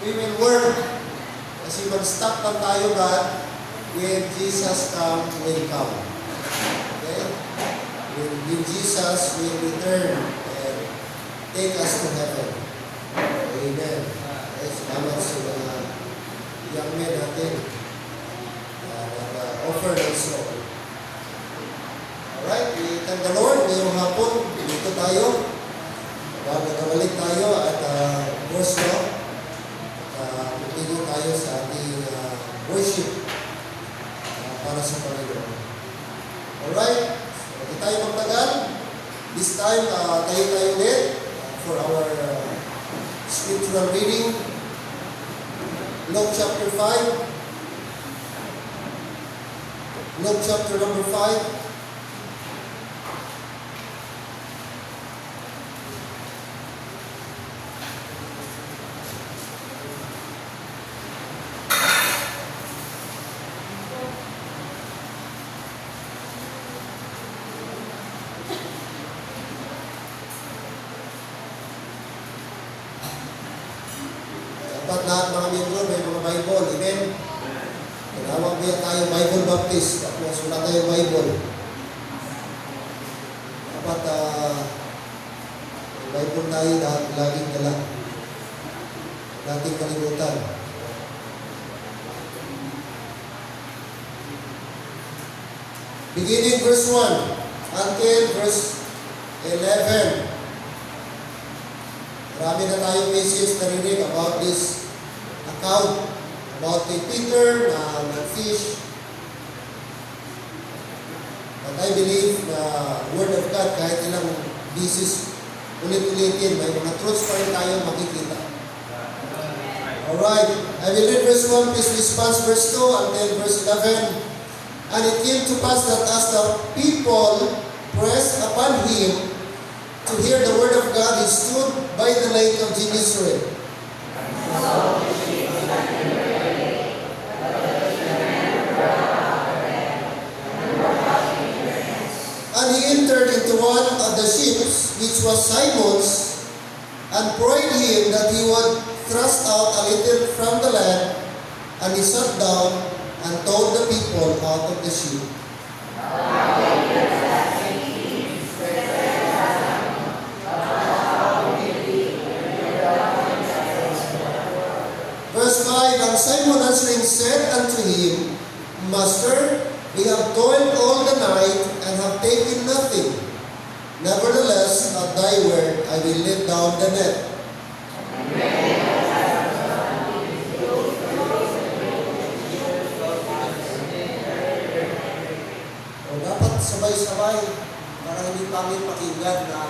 we will work. Kasi mag-stop lang tayo, God, when Jesus will come. Okay? When Jesus will return and take us to heaven. Amen. Okay, salamat sa mga young men natin offer ng song. Alright, we thank the Lord. Ngayong hapon, dito tayo. Nagkabalik tayo at verse continue tayo sa ating worship para sa Panginoon. Alright, hindi tayo magtagal. This time, tayo ulit for our scriptural reading. Luke chapter 5. Luke chapter number 5. Dapat lahat mga miyembro may mga Bible. Amen? Tinawag niya tayo Bible Baptist. Tapos wala tayong Bible. Dapat may Bible tayo laging dala. Dating kalimutan. Beginning verse 1 until verse 11. Marami na tayong message narinig about this account, about kay Peter na nag-fish. But I believe na Word of God, kahit ilang bisis ulit-ulitin, may mga truths pa rin tayo makikita. Alright, I will read verse 1, please response verse 2 until verse 11. And it came to pass that as the people pressed upon him to hear the word of God, he stood by the lake of Gennesaret. And he entered into one of the ships, which was Simon's, and prayed him that he would thrust out a little from the land. And he sat down and taught the people out of the ship. Verse 5, and Simon answering said unto him, Master, we have toiled all the night and have taken nothing. Nevertheless, at thy word I will let down the net. O dapat sabay-sabay para hindi pangit pakinggan na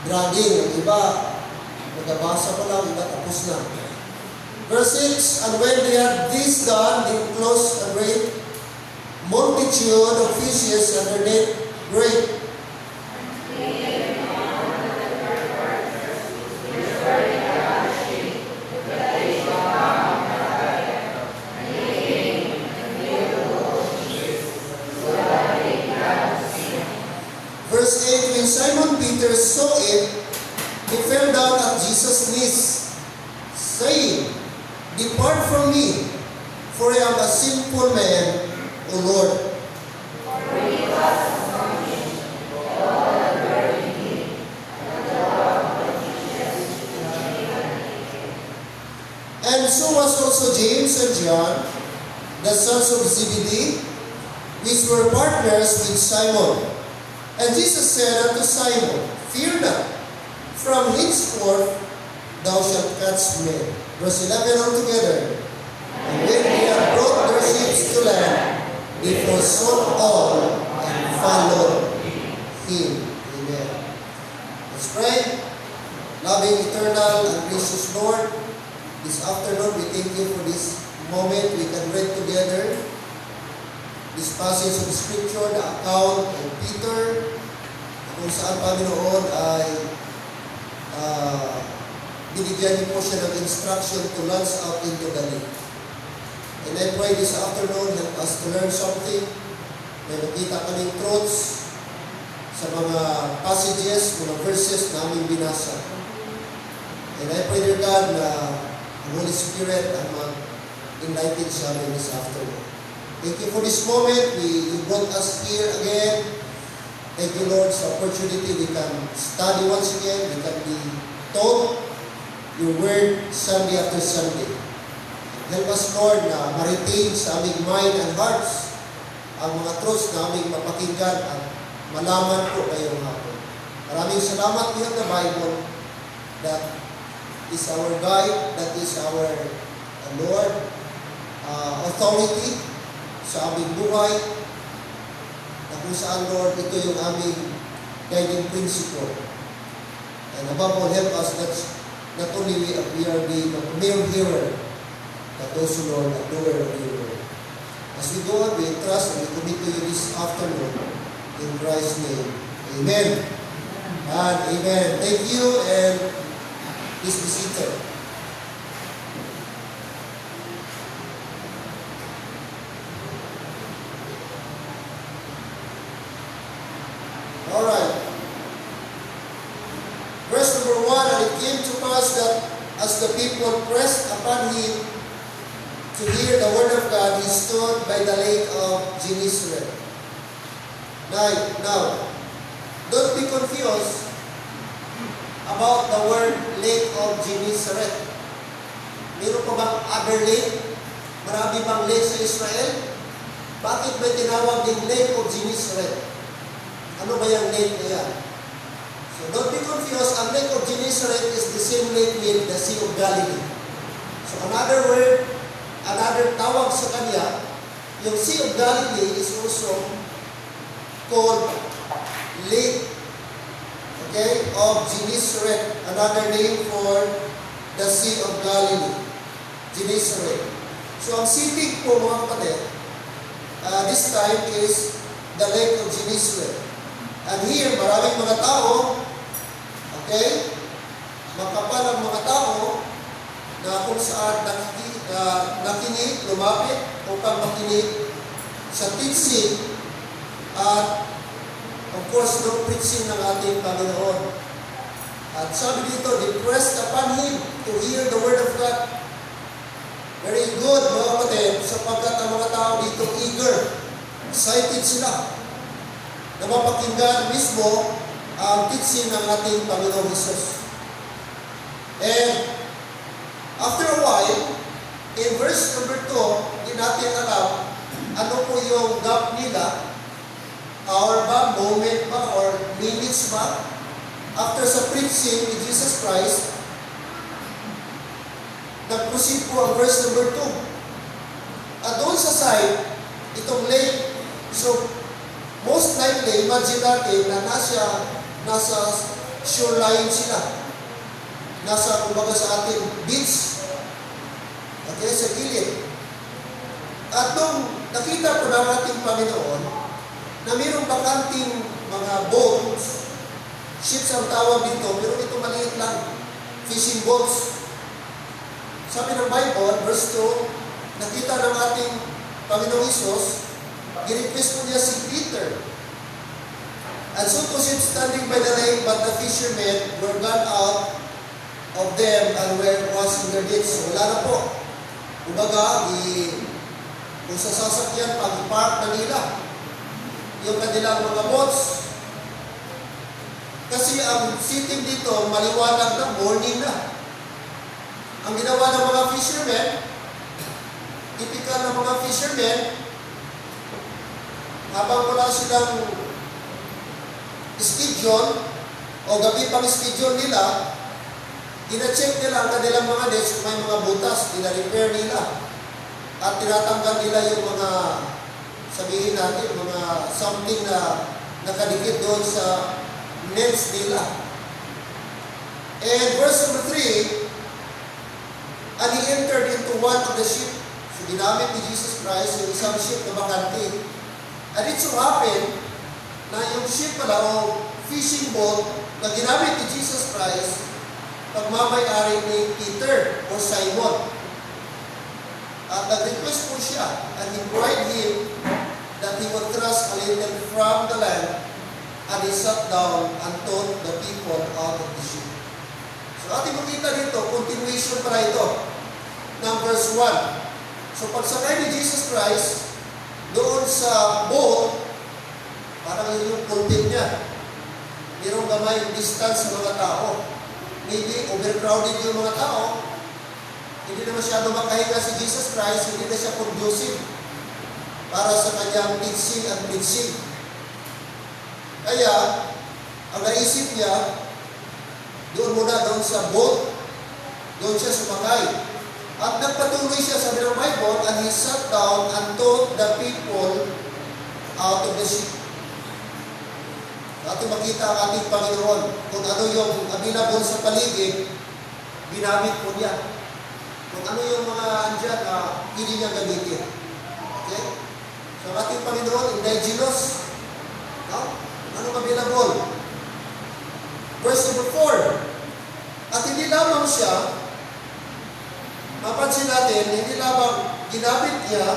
dragging. Ang iba, magabasa pa lang, iba tapos na. Verse 6, and when they had this done, they closed a great multitude of fishes, and their net great. Verse 8, when Simon Peter saw it, he fell down at Jesus' knees, saying, Depart from me, for I am a sinful man, O Lord. And so was also James and John, the sons of Zebedee, which were partners with Simon. And Jesus said unto Simon, Fear not, from henceforth thou shalt catch men. Verse 11 altogether. And when they had brought their ships to land, they forsook all and followed him. Amen. Let's pray. Loving, eternal, and gracious Lord, this afternoon we thank you for this moment we can read together this passage of Scripture, the account of Peter, kung saan Panginoon ay binigyan niyo po siya ng instruction to launch out into the lake. And I pray this afternoon, help us to learn something. May nakita kaming truths sa mga passages, mga verses na aming binasa. And I pray, dear God, na ang Holy Spirit ang mag-enlighten siya this afternoon. Thank you for this moment. You brought us here again. Thank you, Lord, sa opportunity we can study once again. We can be taught your word Sunday after Sunday. Help us, Lord, na ma-retain sa aming mind and hearts ang mga truths na aming mapakinggan at malaman po ngayong hapon. Maraming salamat. We have the Bible that is our guide, that is our Lord, authority sa aming buhay, na kung saan, Lord, ito yung aming guiding principle. And above all, help us that not only we are being a mere hearer, but also, Lord, a doer of your word. As we go on, we trust and we commit to you this afternoon in Christ's name. Amen. And amen. Thank you, and please be seated. Alright. Verse number 1, and it came to pass that as the people pressed upon him to hear the word of God, he stood by the lake of Gennesaret. Now, don't be confused about the word lake of Gennesaret. Meron pa bang other lake? Marami bang lake sa Israel? Bakit may tinawag din lake of Gennesaret? Ano ba yung lake na yan? So don't be confused. Ang lake of Gennesaret is the same lake with the Sea of Galilee. So another word, another tawag sa kanya, yung Sea of Galilee is also called Lake, okay, of Gennesaret, another name for the Sea of Galilee, Gennesaret. So ang setting po, mga kapatid, this time is the Lake of Gennesaret. And here, maraming mga tao, okay, makapal ang mga tao na kung saan nakinig, lumapit upang makinig sa teaching at of course, no preaching ng ating Panginoon. At sabi dito, they pressed upon him to hear the word of God. Very good, mga kapatid, sapagkat ang mga tao dito eager, excited sila na mapakinggan mismo ang teaching ng ating Panginoon Jesus. And after a while, in verse number 2, hindi natin alam ano po yung gap nila, hour ba, moment ba, or minutes ba, after sa preaching ni Jesus Christ, nag-proceed po ang verse number 2. At doon sa side, itong lake, so most likely, imagine natin na nasa shoreline sila. Nasa, kumbaga sa ating beach. Okay, sa gilid. At nung nakita po ng ating Panginoon, na mayroong bakanting mga boats, ships ang tawag dito, pero ito maliit lang, fishing boats. Sabi ng Bible, verse 2, nakita ng ating Panginoong Isus, girequest po niya si Peter. And so two ships standing by the lake, but the fishermen were gone out of them and were washing their nets. So wala na po. Kumbaga, kung sa sasakyan, pag-park na nila yung kanilang mga boats. Kasi ang sitting dito, maliwanag na, morning na. Ang ginawa ng mga fishermen, typical ng mga fishermen, habang wala silang schedule o gabi pang schedule nila, ina-check nila ang kanilang mga nets kung may mga butas, ina-repair nila. At tinatanggal nila yung mga, sabihin natin, mga something na nakadikit doon sa nets nila. And verse number 3, and he entered into one of the ship. So ginamit ni Jesus Christ yung isang ship na bakante. And it so happened na yung ship pala o fishing boat na ginamit ni Jesus Christ, pagmamayari ni Peter o Simon. At nag-request po siya, and he prayed him that he would thrust a little from the land, and he sat down and taught the people out of the ship. So ating makita dito, continuation pala ito. verse 1. So pagsakay ni Jesus Christ doon sa boat, parang yun yung pulpit niya. Mayroong gamay yung distance sa mga tao. Maybe overcrowded yung mga tao. Hindi na masyado makahinga si Jesus Christ, hindi na siya conducive para sa kanyang teaching and preaching. Kaya, ang naisip niya, doon muna doon sa boat, doon siya sumakay. At nagpatuloy siya sa ng Bible, and he sat down and taught the people out of the ship. Ating makita ang ating Panginoon kung ano yung available sa paligid, ginamit po niya. Kung ano yung mga andyan na hindi niya gamitin. Okay? So ang ating Panginoon, indigenous. No? Anong available? Verse number 4. At hindi lamang siya, mapansin natin, hindi lamang ginamit niya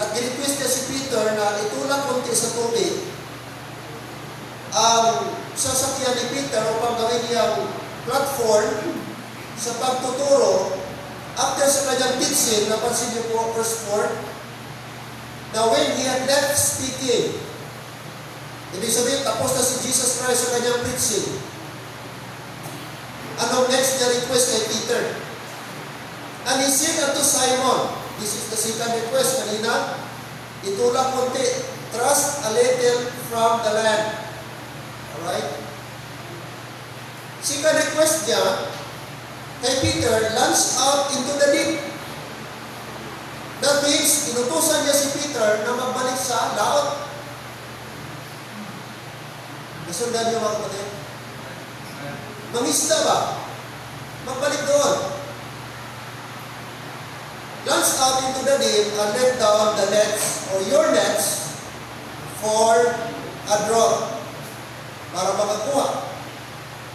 at girequest niya si Peter na itulak konti sa tubig ang sasakyan ni Peter upang gawin niyang platform sa pagtuturo. After sa kanyang teaching, napansin niyo po, verse 4, na when he had left speaking, ibig sabihin, tapos na si Jesus Christ sa kanyang preaching. Anong next niya request kay Peter? And he said unto Simon, this is the second request kanina, itulak konti, thrust a little from the land. Alright? Second request niya, kay Peter, launch out into the deep. That means, inutusan niya si Peter na magbalik sa laot. Nasundan niyo mga kapatid? Mangisda ba? Magbalik doon. Launch out into the deep and let down the nets or your nets for a draw. Para makakuha.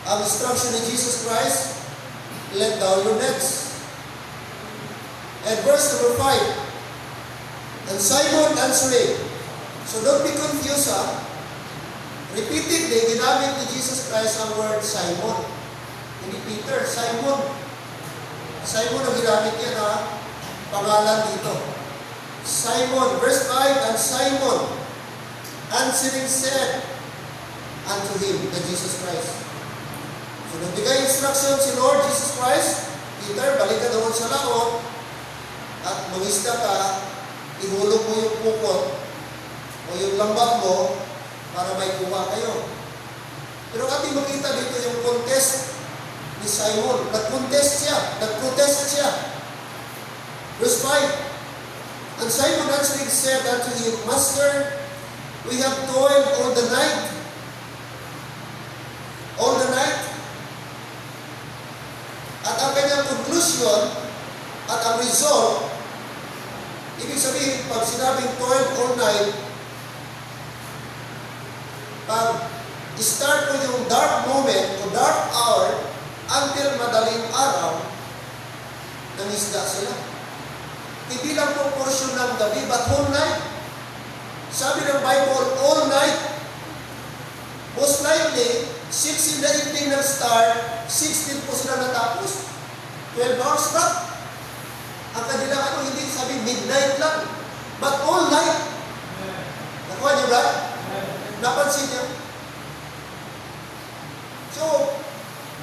Ang instruction ni Jesus Christ, let down your nets. And verse number 5. And Simon answering. So don't be confused, ha? Repeatedly, ginamit ni Jesus Christ ang word Simon. Hindi Peter, Simon. Simon ang ginamit niya na pangalan dito. Simon, verse 5, and Simon answering said unto him, the Jesus Christ. So, nagbigay instruction si Lord Jesus Christ, Peter, balik ka doon sa laot, at mangisda ka, ihulog mo yung pukot, o yung lambat mo, para may kuha kayo. Pero ating makita dito yung contest ni Simon. Nag-contest siya. Verse 5. And Simon answering said unto him, Master, we have toiled all the night. All the night. At ang kanyang conclusion at ang result, ibig sabihin, pag sinabing toiled all night, pag start mo yung dark moment o dark hour until madaling araw, nangisda sila. Hindi lang po portion ng gabi, but whole night. Sabi ng Bible, all night. Most likely, 6 in the evening nag-start, 16 po sila natapos. 12 hours na. Ang kanila hindi sabi midnight lang, but all night. Nakuha niyo ba? Napansin niyo? So,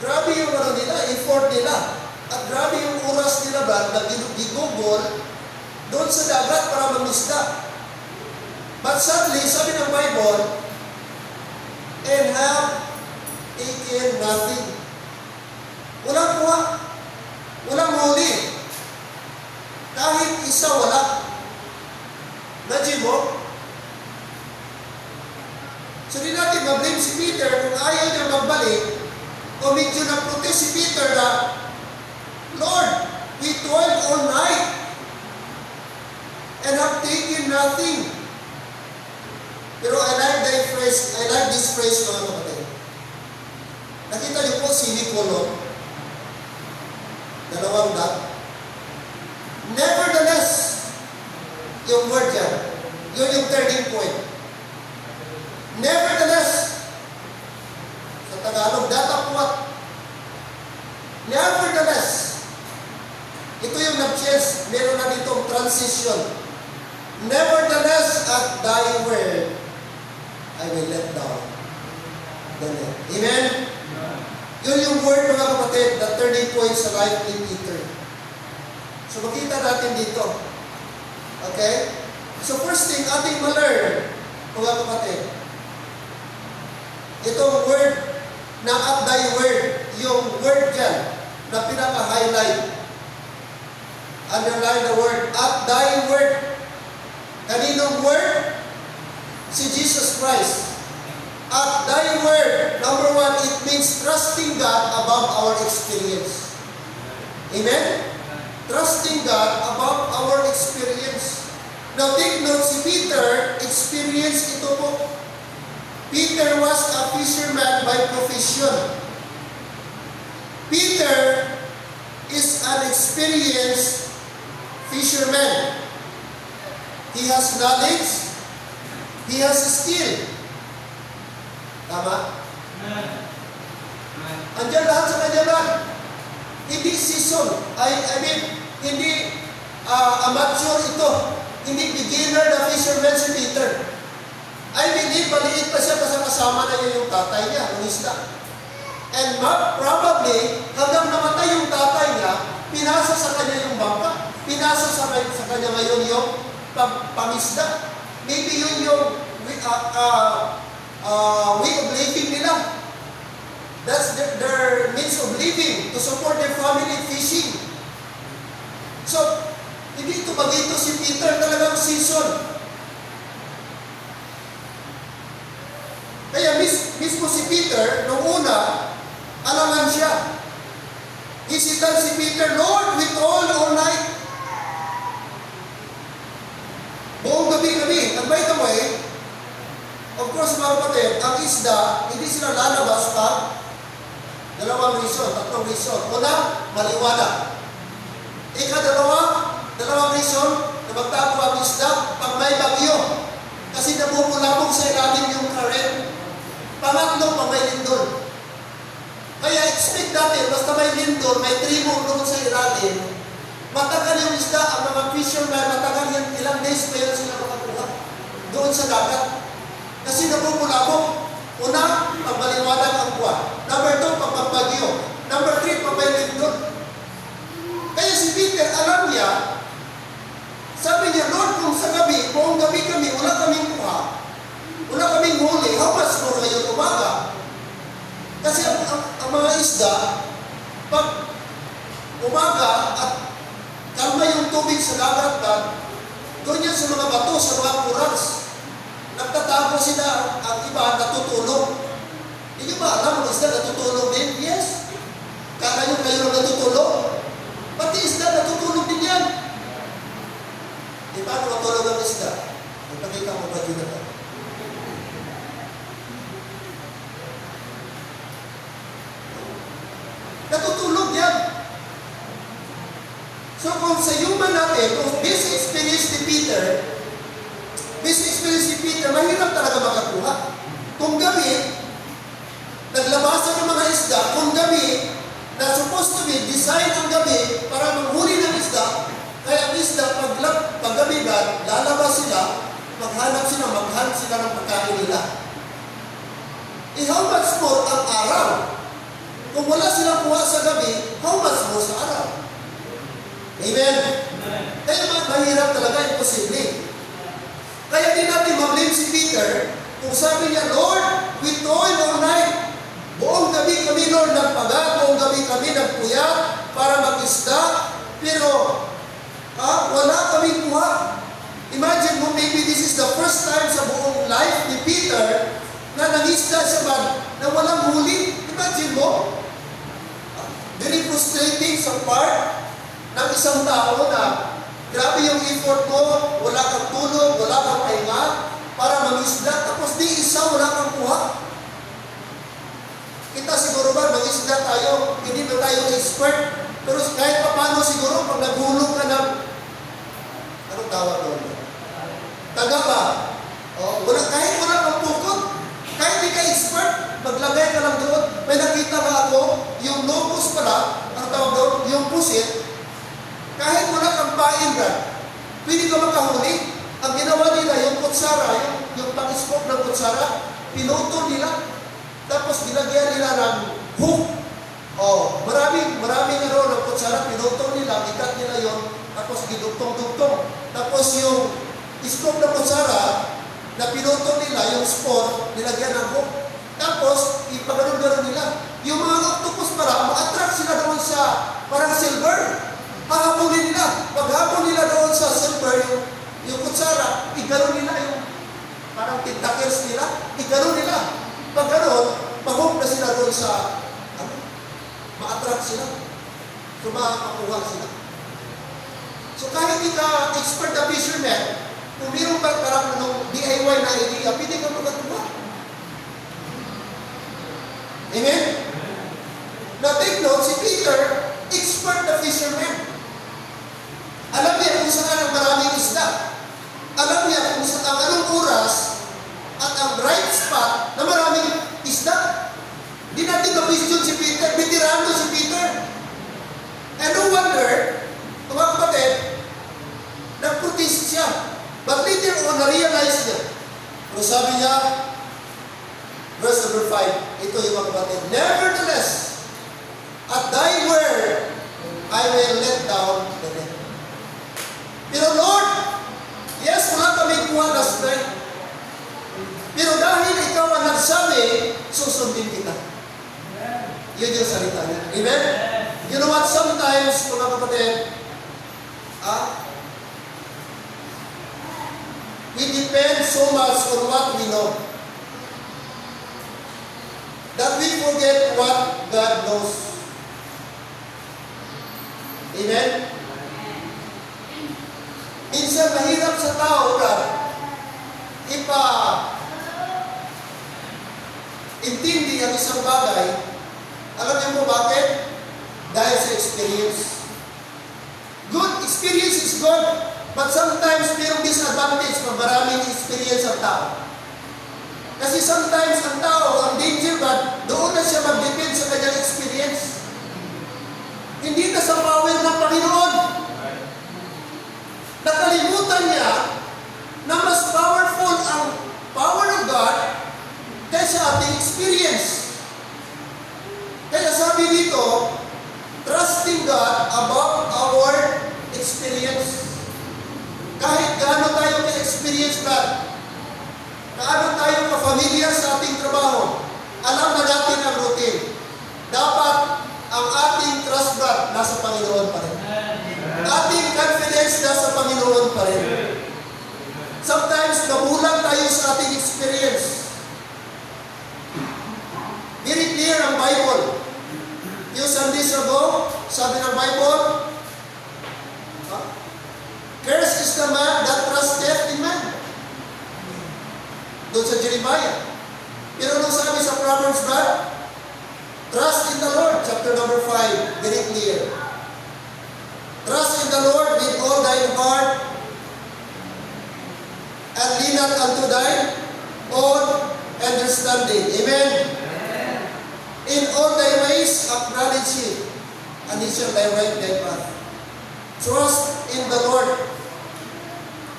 grabe yung nila, effort nila. At grabe yung oras nila ba na gigugol doon sa dagat para mangisda. But sadly, sabi ng Bible, and have taken nothing. Walang kuha. Walang huli. Kahit isa wala. Imagine mo, so di natin mablame si Peter kung ayaw niya magbalik o medyo na-protest si Peter na, Lord, we toiled all night and have taken nothing. Pero I like this phrase mga kapatid. Nakita niyo po semicolon, dalawang dot. Nevertheless, yung word yan, yun yung turning point. Nevertheless, sa Tagalog, datapuat. Nevertheless, ito yung of chance, meron na ditong transition. Nevertheless, at thy word, I will let down the net. Amen? Yun yung word, mga kapatid, the turning point sa life ni Peter. So makita natin dito. Okay? So first thing, ating ma-learn, mga kapatid, itong word na at thy word, yung word dyan, na pinaka-highlight. Underline the word, at thy word. Kaninong word? Si Jesus Christ. At thy word, number one, it means trusting God above our experience. Amen? Trusting God above our experience. Now take note, si Peter, experience ito po. Peter was a fisherman by profession. Peter is an experienced fisherman. He has knowledge. He has skill. Tama? Andiyan lahat sa kanya lang. Hindi season. I mean, hindi amateur ito. Hindi beginner na fisherman si Peter. I believe, maliit pa siya kasi kasama na niya yung tatay niya, ang isda. And probably, hanggang namatay yung tatay niya, pinasa sa kanya yung bangka. Pinasa sa kanya ngayon yung pangisda. Maybe yun yung way of living nila. That's their means of living to support their family fishing. So, hindi ito bagito si Peter talagang season. Kaya mismo si Peter, nung una, alangan siya. Isitan si Peter, Lord, we toiled all night. Buong gabi kami. And by the way, of course, mga kapatid, ang isda, hindi sila lalabas pa. Dalawang reason, tatlong reason. Una, maliwanag. Dalawang reason na magtago ang isda pag may bagyo. Kasi nabubulabog sa ilalim yung current. Pangatlo, pag may lindol. Kaya expect natin, basta may lindol, may tribo doon sa ilalim, matagal yung isda, ang mga fishermen, matagal yan, ilang days pa yan sila makakuha doon sa dagat. Kasi nabubulabog. Una, pag maliwanag ang buwan. Number 2, pag magbagyo. Number 3, pag may lindol. Kaya si Peter, alam niya, sabi niya, Lord, kung sa gabi, buong gabi kami, wala kaming kuha, wala kaming huli, how much more ngayon umaga? Kasi ang mga isda, pag umaga at kalma yung tubig sa dagat, doon yan sa mga bato, sa mga corals. Nagtatago sila, ang iba natutulog. Hindi ba alam, ang isda natutulog din? Yes. Kala nyo kayo na natutulog? Pati isda natutulog din yan. Di ba natutulog ang isda? Ipakita mo ba yun na? Natutulog yan. So kung sa human natin, kung this experience ni Peter, mahirap talaga makakuha. Kung gabi, naglabasan ng mga isda, kung gabi, na supposed to be design ang gabi para manghuli ng isda, kaya ang isda, pag gabi ba, lalabas sila, maghanap sila ng pagkain nila. How much more ang araw? Kung wala silang kuha sa gabi, how much more sa araw? Amen? Kaya mahirap talaga, imposible. Kaya din natin mag-blame si Peter kung sabi niya, Lord, we toiled all night. Buong gabi kami, Lord, nagpagat. Buong gabi kami nagpuyat para mag-isda. Pero, wala kaming kuha. Imagine mo, maybe this is the first time sa buong life ni Peter na nag-isda siya ba na walang huli. Imagine mo, very frustrating sa part ng isang tao na grabe yung effort mo, wala kang tulog, wala kang pahinga, para mag-isda, tapos di isa, wala kang kuha. Kita siguro ba, mag-isda tayo, hindi ba tayo expert, pero kahit pa paano siguro, pag naghulog ka ng, anong tawag doon? Taga ba? Kahit wala kang pukot, kahit di ka expert, maglagay ka lang doon. May nakita ba ako, yung locust pala, ang tawag doon, yung pusit, kahit wala Brad, pwede ka makahuli. Ang ginawa nila, yung kutsara, yung pang-scope ng kutsara, pinutol nila. Tapos ginagyan nila ng hook. Maraming ng kutsara, pinutol nila, ikat nila yon, tapos gidugtong-dugtong. Tapos yung scope ng kutsara, na pinutol nila, yung spore, nilagyan ng hook. Tapos, ipaganon-ganon nila. Yung mga octopus para, ma-attract sila doon sa parang silver. Hahabulin nila. Paghabol nila doon sa silver, yung kutsara, iganon nila yung parang tentacles nila, iganon nila. Pag ganon, mag-hook na sila doon sa, ma-attract sila. So, makakuha sila. So, kahit di ka expert na fisherman, kung mayroon ka parang DIY na idea, pwede ka magkatuwa. Amen? Now take note, si Peter, expert na fisherman. Alam niya kung saan ang maraming isda. Alam niya kung saan ang anong oras at ang right spot na maraming isda. Hindi natin na-question si Peter, veterano si Peter. And no wonder, mga kapatid, nag-protest siya. But later on, na-realize niya. Pero sabi niya, verse number 5, ito yung mga kapatid, nevertheless, at thy word, I will let down the net. Pero Lord, yes, wala kami kuha last night. Pero dahil ikaw ang nagsabi, susundin kita. Yun yung salita niya. Amen? You know what? Sometimes, mga kapatid, we depend so much on what we know that we forget what God knows. Amen? Minsan mahirap sa tao na intindi ang isang bagay. Alam niyo mo bakit? Dahil sa experience. Good experience is good, but sometimes mayroong disadvantage pag maraming experience ang tao. Kasi sometimes ang tao, ang danger ba, doon na siya mag-depend sa kanyang experience. Hindi na sa power ng Panginoon. Nakalimutan niya na mas powerful ang power of God kaysa ating experience. Kaya sabi dito, trusting God above our experience. Kahit gaano tayo ka-experience God, gaano tayo ka-familiar sa ating trabaho, alam na natin ang routine. Dapat ang ating trust God nasa Panginoon pa rin. Ating confidence nasa Panginoon pa rin. Sometimes, nabulang tayo sa ating experience. Very clear ang Bible. Few Sundays ago, sabi ng Bible, cursed is the man that trusteth in man. Doon sa Jeremiah. Pero nung sabi sa Proverbs ba, trust in the Lord, chapter number 5, very clear. Trust in the Lord with all thine heart, and lean not unto thine own understanding. Amen? In all thy ways, acknowledge Him, and He shall direct thy path. Trust in the Lord.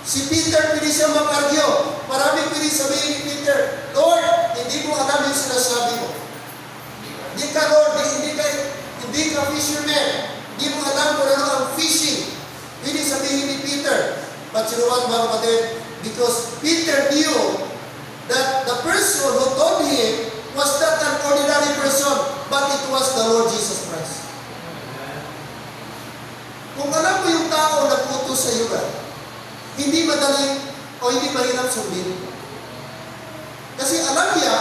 Si Peter, pwede siya mag-argue. Maraming pwede sabihin ni Peter, Lord, hindi mo alam yung sinasabi mo. Hindi ka, Lord, hindi ka fisherman. Hindi mo alam kung ano ang fishing. Pwede sabihin ni Peter. But you know what, mga kapatid? Because Peter knew that the person who told him was not an ordinary person, but it was the Lord Jesus Christ. Kung alam mo yung tao na puto sa iyo, hindi madaling o hindi mahirap sundin. Kasi alam niya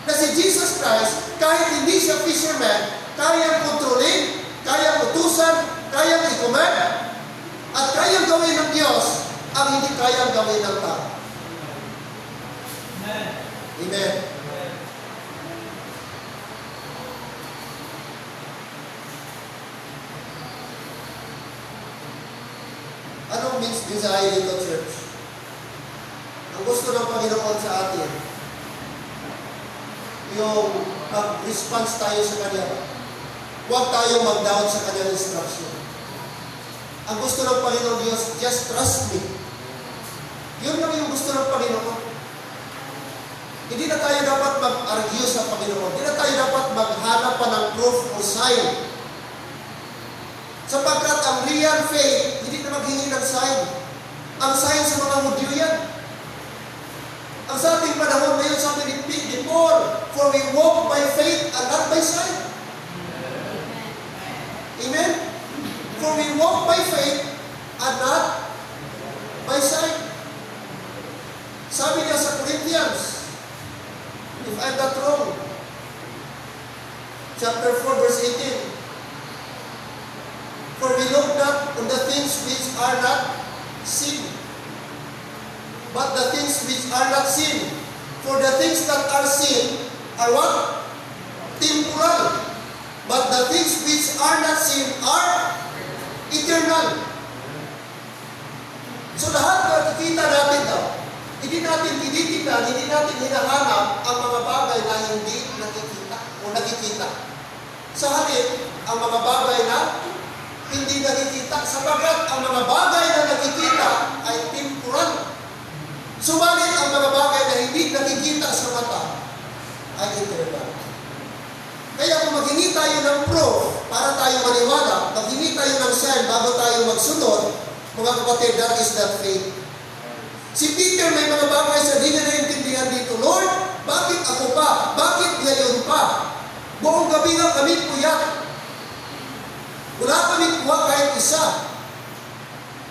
na si Jesus Christ, kahit hindi siya fisherman, kayang kontrolin, kayang utusan, kayang i-command, at kayang gawin ng Diyos ang hindi kayang gawin ng tao. Amen. Amen. Anong mensahe dito, church? Ang gusto ng Panginoon sa atin, yung pag-response tayo sa Kanya. Huwag tayo mag-doubt sa Kanyang instruction. Ang gusto ng Panginoon Diyos, just trust me. Yun lang yung gusto ng Panginoon. Hindi na tayo dapat mag-argue sa Panginoon. Hindi na tayo dapat maghanap pa ng proof o sign. Sapagkat ang real faith, hindi na maghingi ng sign. Ang sign sa mga Hudyo yan. Ang sa ating panahon ngayon, sabi ni before, for we walk by faith and not by sight. Amen? For we walk by faith and not by sight. Sabi niya sa Corinthians, if I'm not wrong, chapter 4, verse 18, for we look not on the things which are not seen, but the things which are not seen. For the things that are seen are what? Temporal. But the things which are not seen are eternal. So lahat na nakikita natin daw, hindi natin tinitingnan, hindi natin hinahanap ang mga bagay na hindi nakikita o nakikita. Sa halip, ang mga bagay na hindi nakikita, sapagkat ang mga bagay na nakikita ay temporal. Subalit ang mga bagay na hindi nakikita sa mata ay eternal. Kaya kung maghingi tayo ng proof para tayo maniwala, maghingi tayo ng sign bago tayo magsunod, mga kapatid, that is not faith. Si Peter may mga bagay sa di na naintindihan dito, Lord, bakit ako pa? Bakit ngayon pa? Buong gabi nga kami puyat. Wala kami kuha kahit isa.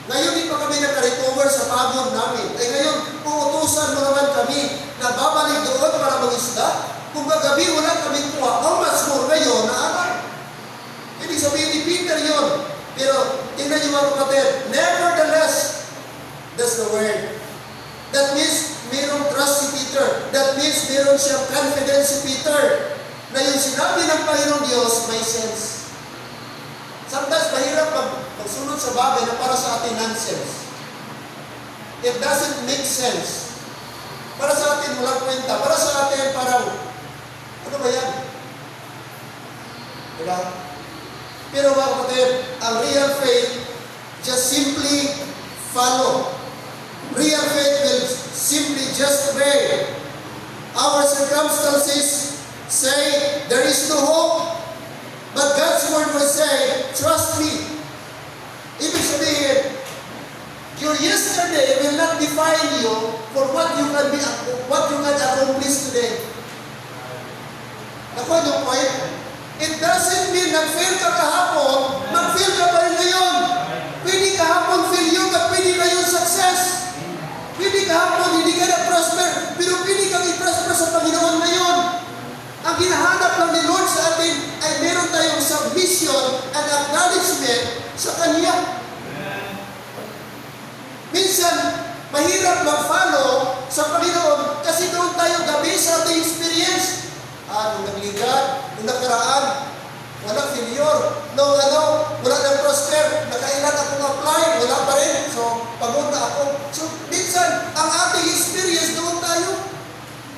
Ngayon di pa kami nakarecover sa pagod namin. Ay ngayon, uutusan mo naman kami na babalik doon para mag-isda. Kung kagabi wala kami kuha, how much more ngayon na araw? Ibig sabihin ni Peter yun. Pero tingnan niyo mga kapatid, nevertheless, that's the word. That means mayroong trust si Peter. That means mayroong siyang confidence si Peter. Na yung sinabi ng Panginoong Diyos may sense. Sometimes mahirap magsunod sa bagay na para sa atin nonsense. It doesn't make sense. Para sa atin walang kwenta. Para sa atin parang, ano ba yan? Diba? Pero mga kapatid, ang real faith, just simply follow. Real faith will simply just pray. Our circumstances say there is no hope. But God's word will say, trust me. Ibig sabihin, your yesterday will not define you for what you can accomplish today. Nakuha yung point? It doesn't mean nag-fail ka kahapon, mag-fail ka pa rin ngayon. Pwede kahapon failure ka, pwede ngayon success. Pwede kahapon hindi ka na-prosper, pero pwede kang i-prosper sa Panginoon ngayon. Ang hinahanap lang ni Lord sa atin ay meron tayong submission and acknowledgement sa Kanya. Minsan, mahirap mag-follow sa Panginoon kasi doon tayo gabi sa ating experience. Nung nagligat, nung nakaraan, walang failure. Wala nang prosper. Nakailan akong apply, wala pa rin. So, pagod na ako. So, minsan, ang ating experience doon tayo.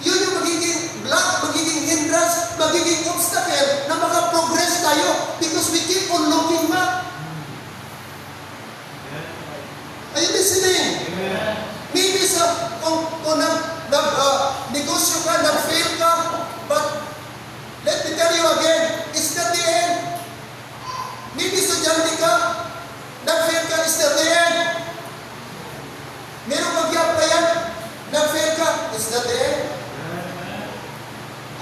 Yun yung magiging block, magiging hindrance, magiging obstacle na maka-progress tayo because we keep on looking back. Are you listening? Maybe kung negosyo ka, nag-fail ka, but let me tell you again, it's not the end. Maybe estudyante ka, nag-fail ka, it's not the end. Meron mag-i-applyan, nag-fail ka, it's not the end.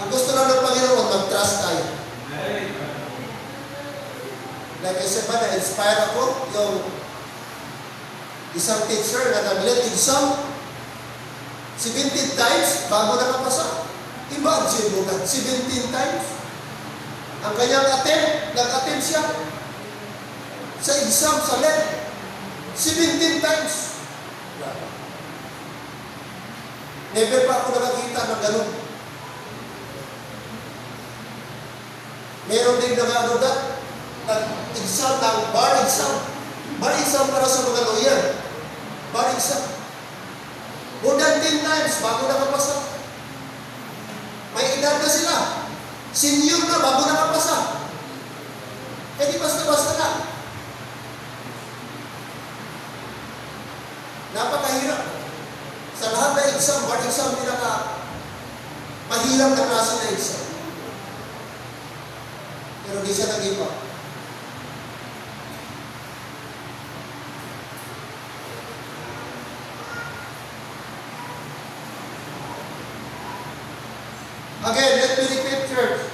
Ang gusto lang ng Panginoon, mag-trust tayo. Like I said ba, na-inspire ako yung isang teacher na nag-let exam 17 times bago nakapasa. Imagine mo na, 17 times. Ang kanyang attempt, nag-attempt siya sa exam sa let. 17 times. Never pa ako nakakita ng ganun. Meron din nag-exam ng bar exam. Bar exam para sa mga lawyer. Bar exam. More than 10 times bago nakapasa. May edad na sila. Senior na bago nakapasa. Eh di basta-basta na. Napakahirap. Sa lahat na exam, board exam, mahirap na klase na exam. Pero di siya nag-give up. Again, let me repeat, church.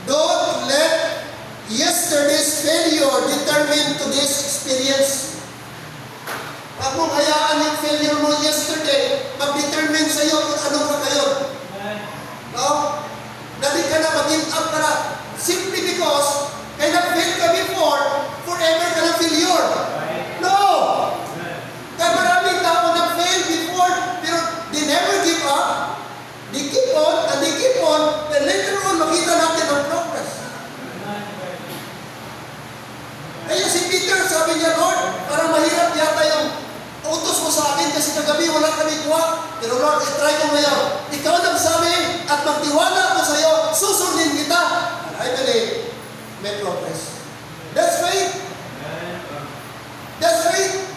Don't let yesterday's failure determine today's experience. Huwag mong hayaan yung failure mo yesterday mag-determine sa iyo kung ano ka ngayon. No? Dali ka na, mag-give up ka na. Simply because kaya na-fail ka before, forever ka na failure. No! Kaya maraming tao na-fail before, pero they never give up. They keep on, and they keep on, and later on, makita natin ang progress. Kaya si Peter, sabi niya, Lord, parang mahirap yata yung utos mo sa akin kasi kagabi wala kami kuha. Pero Lord, itry ko ngayon. Ikaw nagsabi at magtiwala ako sa iyo, susundin kita. And I believe, may progress. That's faith. That's faith.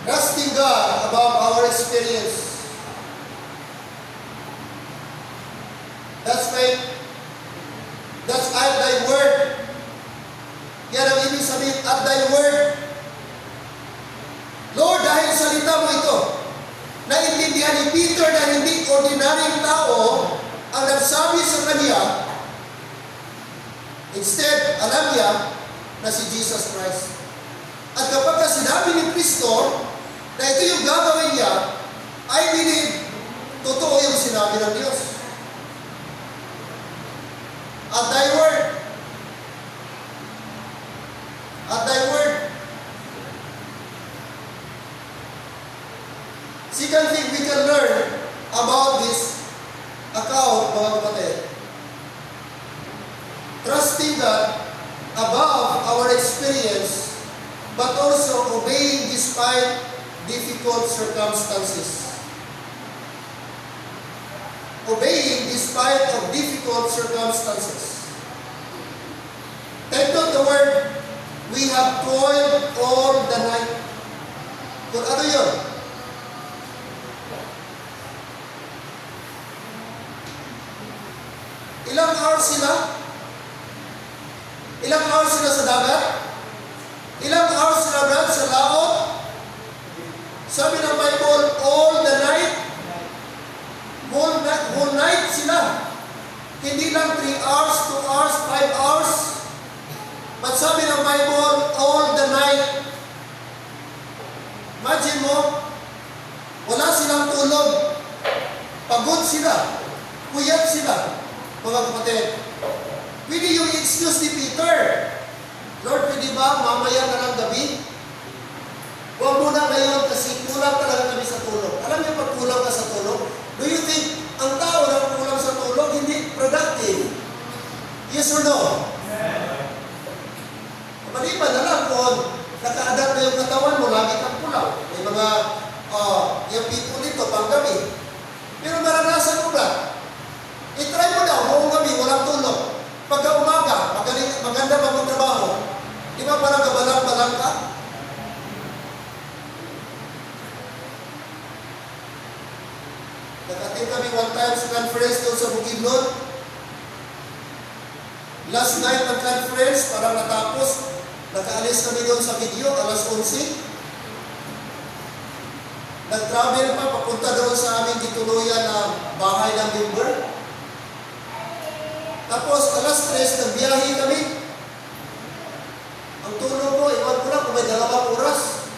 Trusting God above our experience. That's faith. That's at thy word. Yan ang ibig sabihin, at thy word. Lord, dahil salita mo ito, naintindihan ni Peter na hindi ordinaryong tao ang nagsabi sa kanya. Instead, alam niya na si Jesus Christ. At kapag sinabi ni Kristo na ito yung gagawin niya, I believe, totoo yung sinabi ng Diyos. At thy word. At thy word. Second thing we can learn about this account, mga kapatid. Trusting God above our experience, but also obeying despite difficult circumstances. Obeying despite of difficult circumstances. Take note the word, we have toiled all the night. Kung ano yun? Ilang hours sila? Ilang hours sila sa dagat? Ilang hours sila brad sa laot? Sabi ng Bible, all the night. Whole night sila. Hindi lang 3 hours, 2 hours, 5 hours. But sabi ng Bible, all the night. Imagine mo, wala silang tulog. Pagod sila. Puyat sila. Mga kapatid, pwede yung excuse ni Peter. Lord, pwede ba mamaya na lang gabi? Huwag muna ngayon kasi kulang talaga kami sa tulog. Alam niyo pag kulang ka sa tulog? Do you think ang tao na kulang sa tulog hindi productive? Yes or no? Maliban na lang kung naka-adapt na yung katawan mo, lagi kang pulaw. May mga yung people nito pang gabi. Pero maranasan mo ba? I-try mo daw, buong gabi, walang tulog. Pagka umaga, maganda magtrabaho, di ba parang kabalang-balang ka? Nag-attend kami one time sa conference doon sa Bukidnon. Last night ng conference, parang natapos, nakaalis kami doon sa video, alas 11. Nag-travel pa, papunta doon sa aming dituluyan na bahay ng member. Tapos, alas 3, nagbiyahe kami. Ang tulog ko, iwan ko lang kung may 2 oras.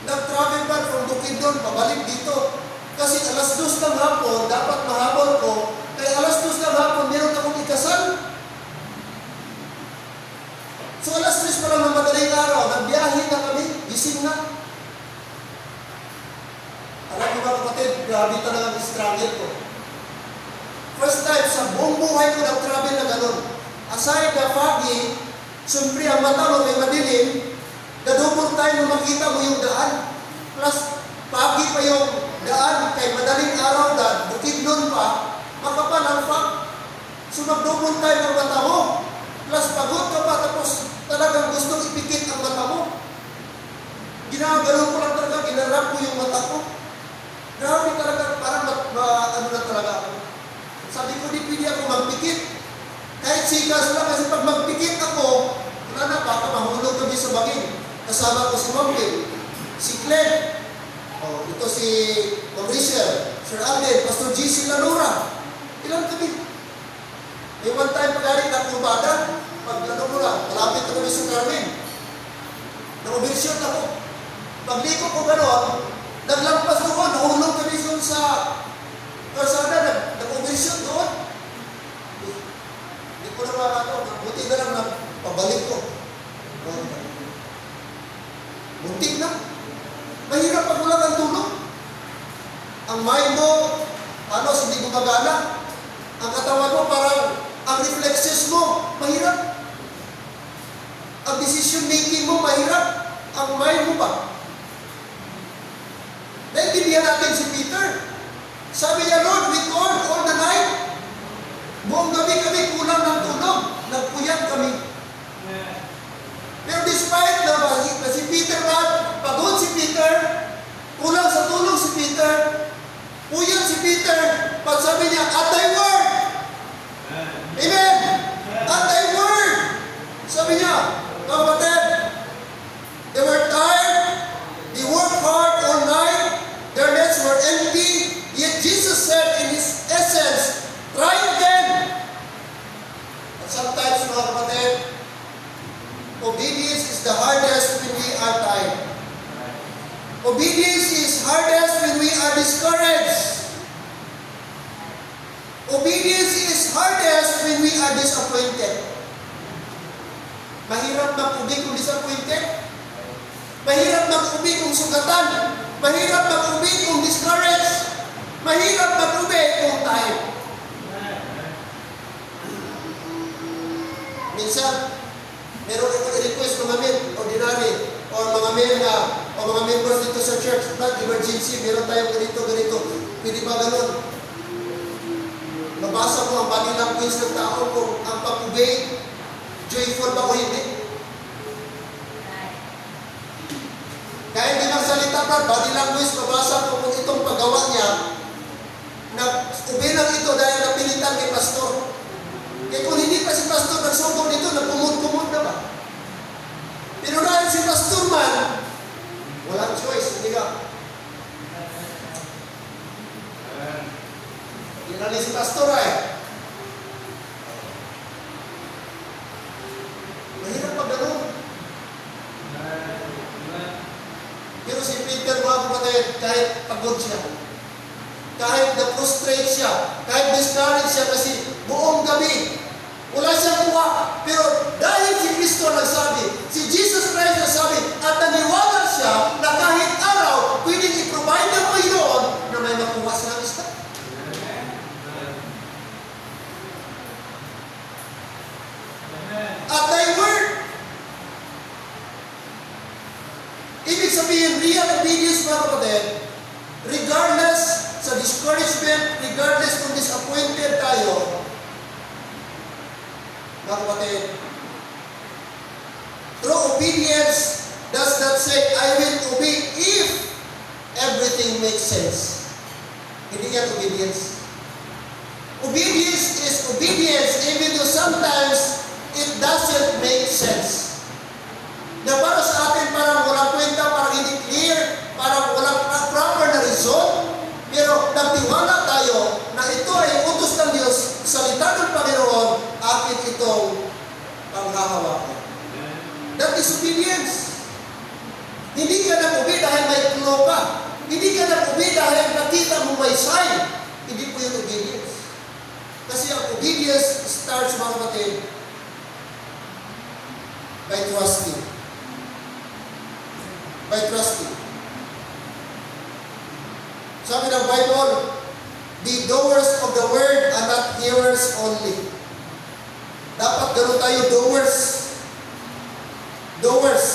Nag-travel pa from Bukidnon, pabalik dito. Kasi alas 2 ng hapon, dapat mahabol ko. Kaya alas 2 ng hapon, meron akong ikasal. So, alas 3 pa lang ng madaling araw, nagbiyahe na kami, gising na. Alam niyo ba kapatid, grabe talaga ang struggle ko. First time sa buong buhay ko nag-travel na gano'n. Aside na foggy, siyempre ang mata mo may madilim, Kadubor tayo na makita mo yung daan. Plus, pagi pa yung daan, kay madaling araw daan, bukid nun pa, makapal ang fog. So magdubor tayo ng mata mo. Plus, pagod ka pa, tapos talagang gusto ipikit ang mata mo. Ginagano ko lang talaga, ginarap ko yung mata ko. Grabe talaga, parang ano na talaga ako. Sabi ko, di pwede ako magpikit. Kahit sikas lang, kasi pag magpikit ako, wala na, baka mahulog kami sa bangin. Kasama ko si Mambil, si Glenn, ito si Mauricio, Sir Alden, Pastor GC Lanura. Ilan kami? May one time pag-arit na kurbada, pag Lanura, malapit na kami sa Carmen. Na-overshoot ako. Pagliko ko gano'n, naglampas doon, nahulog kami doon sa karsada, nag-overshoot doon. Hindi ko na buti na lang na pabalik ko. Muntik na. Mahirap pag wala kang tulog. Ang mind mo, hindi gumagana. Ang katawan mo, parang ang reflexes mo, mahirap. Ang decision making mo, mahirap. Ang mind mo ba? Naintindihan natin si Peter. Sabi niya, Lord, we toiled all the night. Buong gabi kami kulang ng tulog. Nagpuyat kami. Pero despite na si Peter pagod si Peter, kulang sa tulog si Peter, puyat si Peter, pag sabi niya, at thy word. Amen. At thy word. Sabi niya, kapatid, they were tired, they worked hard all night, their nets were empty, yet Jesus said in His essence, try again. At sometimes, mga kapatid, obedience is the hardest when we are tired. Obedience is hardest when we are discouraged. Obedience is hardest when we are disappointed. Mahirap mag-ubi kung disappointed. Mahirap mag-ubi kung sugatan. Mahirap mag-ubi kung discouraged. Mahirap mag-ubi kung tired. Minsan, meron ako i-request mga men, ordinary, or mga men o mga members dito sa church, not emergency, meron tayong ganito. Pwede ba ganun? Mabasa mo ang body language ng tao kung ang pag-obey, joyful ba o hindi? Kahit di magsalita pa, body language, mabasa ko kung itong paggawa niya, nag-obey lang ito dahil napilitan kay pastor. Kaya kung hindi pa si pastor nagsugod dito, nagkumod-kumod na ba? Pero dahil si pastor man, walang choice, hindi ka. Hindi na si pastor ay. Mahirap pag gano'n. Pero si Peter, mga kapatid, kahit pagod siya, kahit na-frustrate siya, kahit discouraged siya kasi buong gabi, wala siyang kuha. Pero dahil si Kristo nagsabi, si Jesus Christ nagsabi, at naniwala siya na kahit araw, pwedeng i-provide ng Panginoon na may makuha silang isda. At thy word. Ibig sabihin, real obedience, mga kapatid, regardless sa discouragement, regardless kung disappointed tayo, mga kapatid, true obedience does not say, I will obey if everything makes sense. Hindi yan obedience. Obedience is obedience even though sometimes it doesn't make sense. Na para sa atin, parang walang kwenta, parang hindi clear, parang walang proper na result, pero nagtiwala tayo na ito ay utos ng Diyos, salita ng Panginoon, akin itong panghahawakan. That is obedience. Hindi ka nag-obey dahil may clue ka. Hindi ka nag-obey dahil nakita mo may sign. Hindi po yung obedience. Kasi ang obedience starts, mga kapatid, by trusting. By trusting. Sabi ng Bible, be doers of the word and not hearers only. Dapat gano'n tayo, doers. Doers.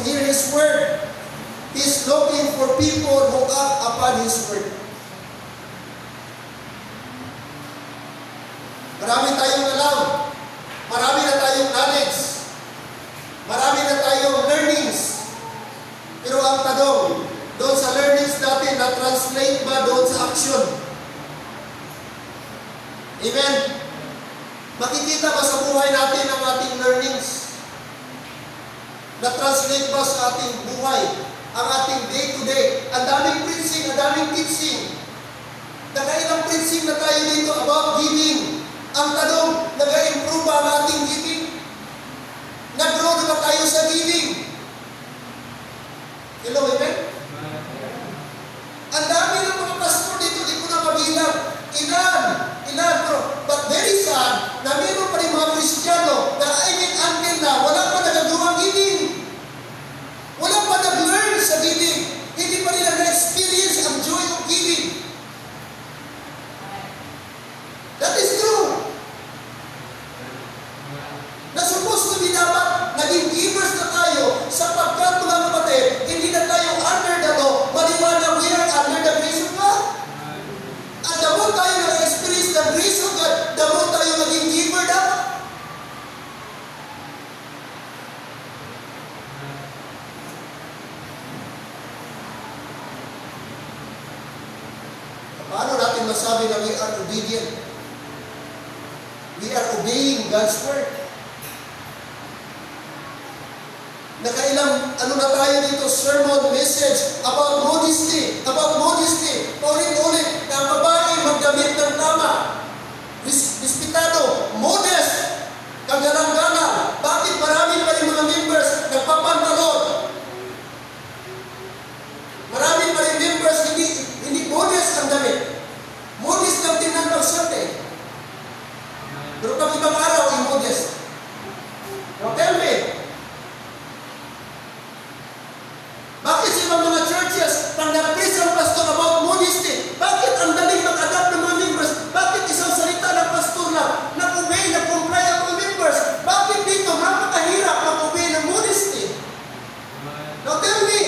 hear His word. He's looking for people who act upon His word. Marami tayong alam. Marami na tayong knowledge. Marami na tayong learnings. Pero ang tanong, doon sa learnings natin, na-translate ba doon sa action? Amen? Makikita ba sa buhay natin ang ating learnings? Na-translate ba sa ating buhay? Ang ating day-to-day? Ang daming preaching, ang daming teaching. Nakailang preaching na tayo dito about giving. Ang tanong, nag-improve ba ang ating giving? Nag-grow na ba tayo sa giving? Hello, amen? Ang dami ng mga pastor dito, di ko na mabilang. Ilan, bro. But very sad, na meron pa rin mga Kristiyano na until na wala pa nagagawang giving. Wala pa nag-learn sa giving. Hindi pa nila na-experience ang joy of giving. That is true. Na supposed to be dapat naging givers na tayo sapagkat mga kapatid, hindi na tayo under the law, maliwanag we are under the grace of God. At the more tayo na-experience the grace of God, the more tayo naging giver dapat. Paano natin masabi na we are obedient? We are obeying God's word. Nakailang na tayo dito, sermon, message about modesty. Paulit-ulit na ang babae magdamit ng tama. Respetado, modest, kagalang-galang. Bakit marami pa rin mga members nagpapantalon? Marami pa rin members hindi modest ang damit. Modest lang din ang pagsante. Pero pag ibang araw, immodest. Now tell me, bakit sa ibang mga churches, pag nag-preach ang pastor about modesty, bakit ang daling mag-adapt ng mga members? Bakit isang salita ng pastor na nag-obey, nag-comply ang mga members? Bakit dito napakahirap mag-obey ng modesty? Now tell me,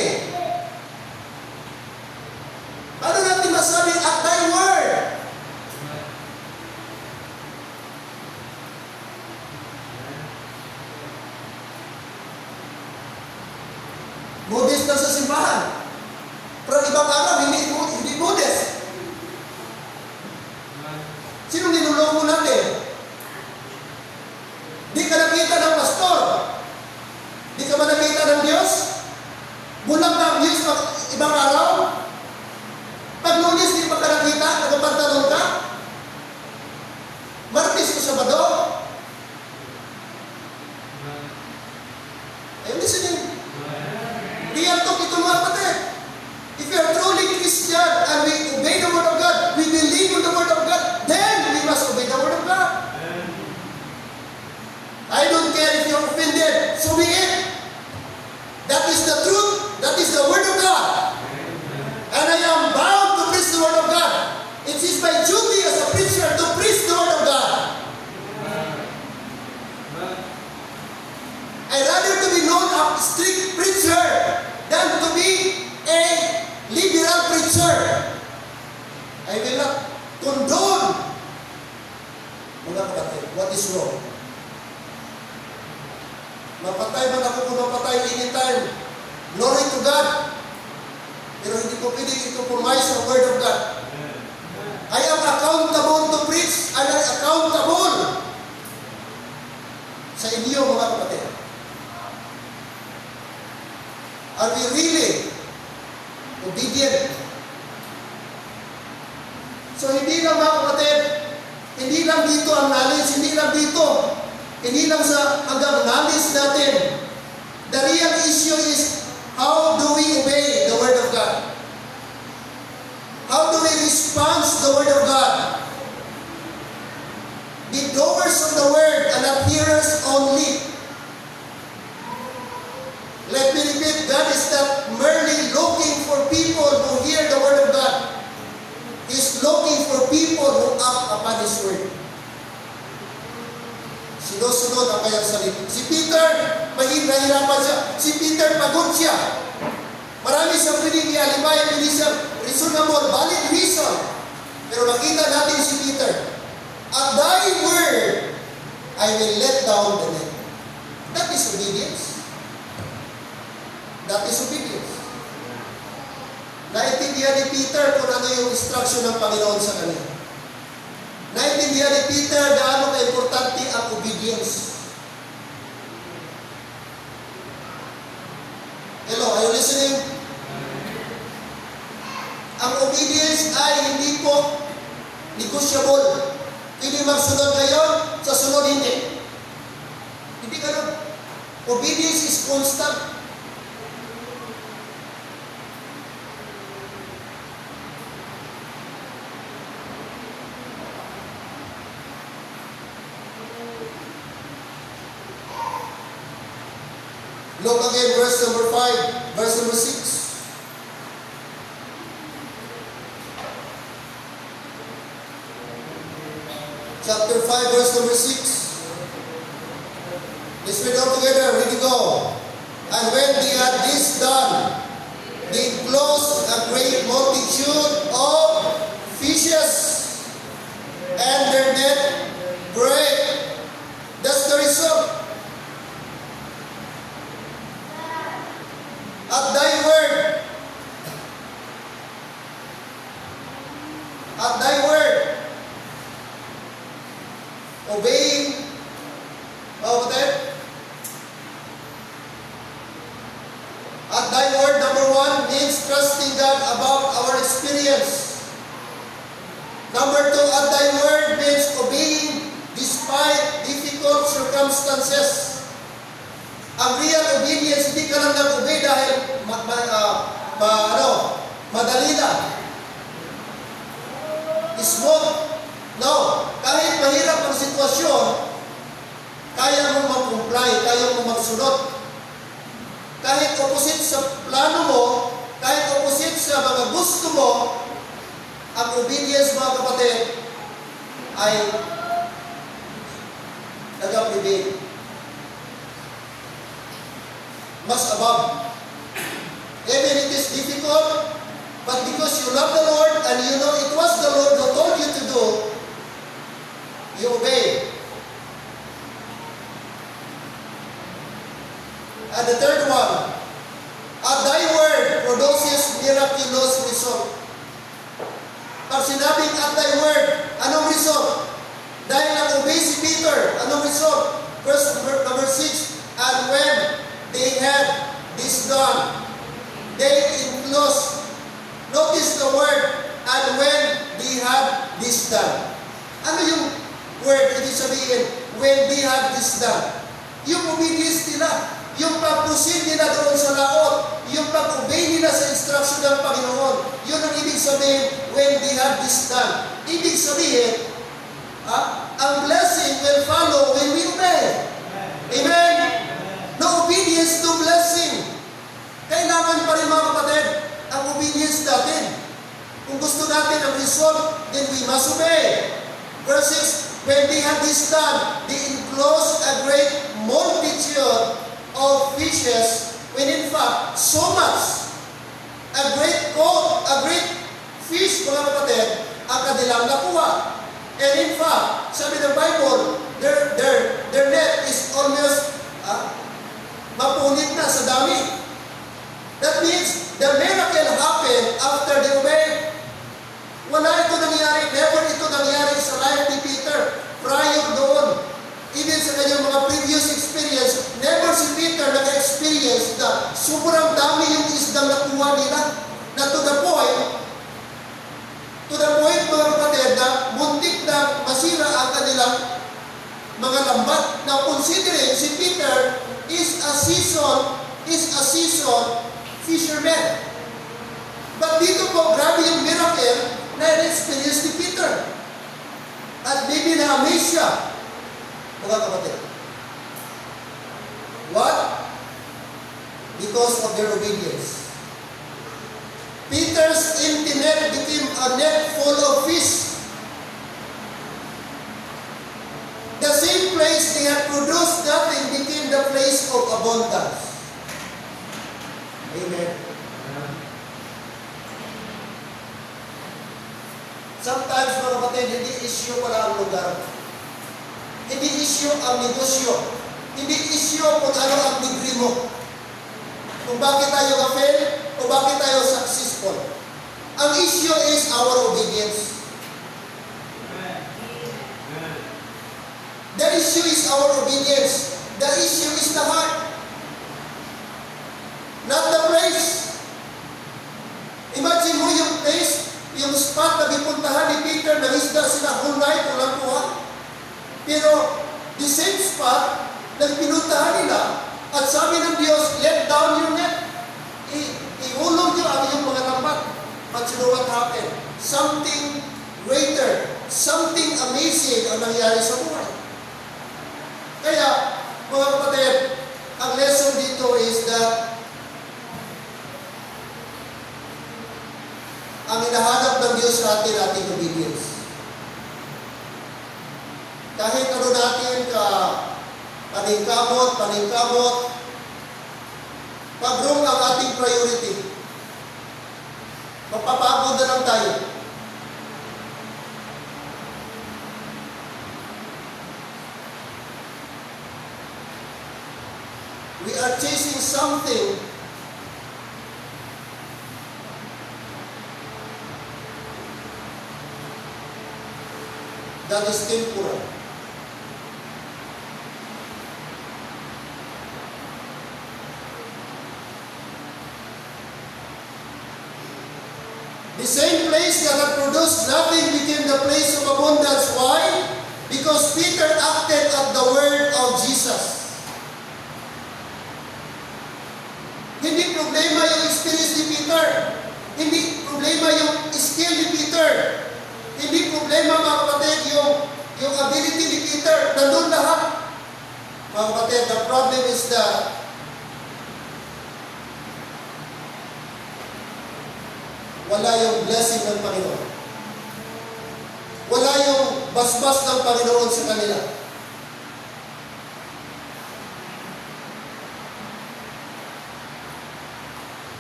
paano natin masabi at thy word? Modest lang sa simbahan. Pero ibang araw, hindi modest. Sinong niluloko natin? Di ka nakita ng pastor. Di ka ba nakita ng Diyos? Bulang na ang Diyos ibang araw? Pag Lunes, di pa ka nakita? Nagpapantalon ka? Martes o Sabado? Ayun, listening. Real talk ito mga kapatid. If you are truly Christian and we obey the word of God, we believe in the word of God, then we must obey the word of God. I don't care if you're offended, so be it. That is the truth. That is the word of God. And I am bound to preach the word of God. It is my duty as a preacher to preach the word of God. I'd rather to be known as a strict preacher than to be a liberal preacher. I will not condone. Mga kapatid, what is wrong? Mapatay man ako kung mapatay anytime. Glory to God. Pero hindi ko pwede i-compromise ang word of God. I am accountable to preach. I am accountable sa inyo mga kapatid. Are we really obedient? So hindi lang mga kapatid, hindi lang dito ang knowledge, hindi lang sa hanggang knowledge natin. The real issue is, how do we obey the word of God? How do we respond to the word of God? Be doers of the word and not hearers only. Let me repeat, God is not merely looking for people who hear the word of God. He is looking for people who act upon His word. Sinusunod ang kanyang sarili. Si Peter, nahihirapan siya. Si Peter, pagod siya. Marami siyang pinag-ialibay, hindi siya reasonable, valid reason. Pero nakita natin si Peter. At thy word, I will let down the net. That is obedience. That is obedience. Naintindihan ni Peter kung ano yung instruction ng Panginoon sa kanya. Naintindihan ni Peter gaano ka-importante ang obedience. Hello, are you listening? Ang obedience ay hindi po negotiable. Pwede magsunod ngayon, sa sunod hindi. Hindi ganun. Obedience is constant. Look again, verse number 5, verse number 6. Chapter 5, verse number 6. Let's read all together. Ready, go. And when they had this done, they enclosed a great multitude of fishes, and their net brake. That's the result. At thy word, obeying, at thy word, number 1, means trusting God above our experience. Number 2, at thy word means obeying despite difficult circumstances. Ang real obedience, hindi ka lang nag-obey dahil madali lang. Smooth. No. Kahit mahirap ang sitwasyon, kaya mo mag-comply, kaya mo magsunod. Kahit opposite sa plano mo, kahit opposite sa mga gusto mo, ang obedience, mga kapatid, ay nag-prevail. Mas above. Even it is difficult, but because you love the Lord and you know it was the Lord who told you to do, you obey. And the third one, at thy word produces miraculous result. Pag sinabing at thy word, anong result? Dahil nag-obey si Peter, anong result? Verse number 6, and when they had this done, they enclosed. Notice the word, and when they had this done. Ano yung word? Ibig sabihin, when they had this done. Yung obedience nila, yung pag-proceed nila doon sa laot, yung pag-obey nila sa instruction ng Panginoon, yun ang ibig sabihin, when they had this done. Ibig sabihin, ang blessing will follow when we obey. Amen? No obedience to blessing. Kailangan pa rin, mga kapatid, ang obedience natin. Kung gusto natin ang result, then we must obey. Verse 6, when they had this done, they enclosed a great multitude of fishes, when in fact, so much, a great fish, mga kapatid, ang kanilang nakuha. And in fact, sabi ng Bible, their net is almost mapunit na sa dami. That means, the miracle happened after they obeyed. Wala ito nangyari, never ito nangyari sa life ni Peter. Prior doon, even sa kanyang mga previous experience, never si Peter nag-experience na sobrang dami yung isdang nakuha nila. Na to the point, mga kapatid, na muntik na masira ang kanilang mga lambat. Now, considering si Peter is a seasoned fisherman. But dito po, grabe yung miracle na in-experience ni Peter. At maybe na-amaze siya, mga kapatid. What? Because of their obedience. Peter's empty net became a net full of fish. The same place they had produced nothing became the place of abundance. Amen. Sometimes, mga kapatid, hindi issue pala ang lugar. Hindi issue ang negosyo. Hindi issue kung ano ang degree mo. Kung bakit tayo ka-fail o bakit tayo successful. Ang issue is our obedience. The issue is our obedience. The issue is the heart. Not the place. Imagine mo yung place, yung spot na bipuntahan ni Peter, nangisda sila whole night, walang kuha. Pero, the same spot na pinuntahan nila, at sabi ng Diyos, let down your net. Ihulog nyo ang iyong mga lambat. But you know what happened? Something greater, something amazing ang nangyari sa buhay. Kaya, mga kapatid, ang lesson dito is that ang hinahanap ng Diyos sa atin, ating obedience. Kahit ano natin paningkamot, pag wrong ang ating priority, mapapagod na lang tayo. We are chasing something that is temporal. The same place that had produced nothing became the place of abundance. Why? Because Peter acted at the word of Jesus. Hindi problema yung experience ni Peter. Hindi problema yung skill ni Peter. Hindi problema, mga kapatid, yung ability ni Peter. Nandun lahat. Mga kapatid, the problem is that wala yung blessing ng Panginoon. Wala yung basbas ng Panginoon sa kanila.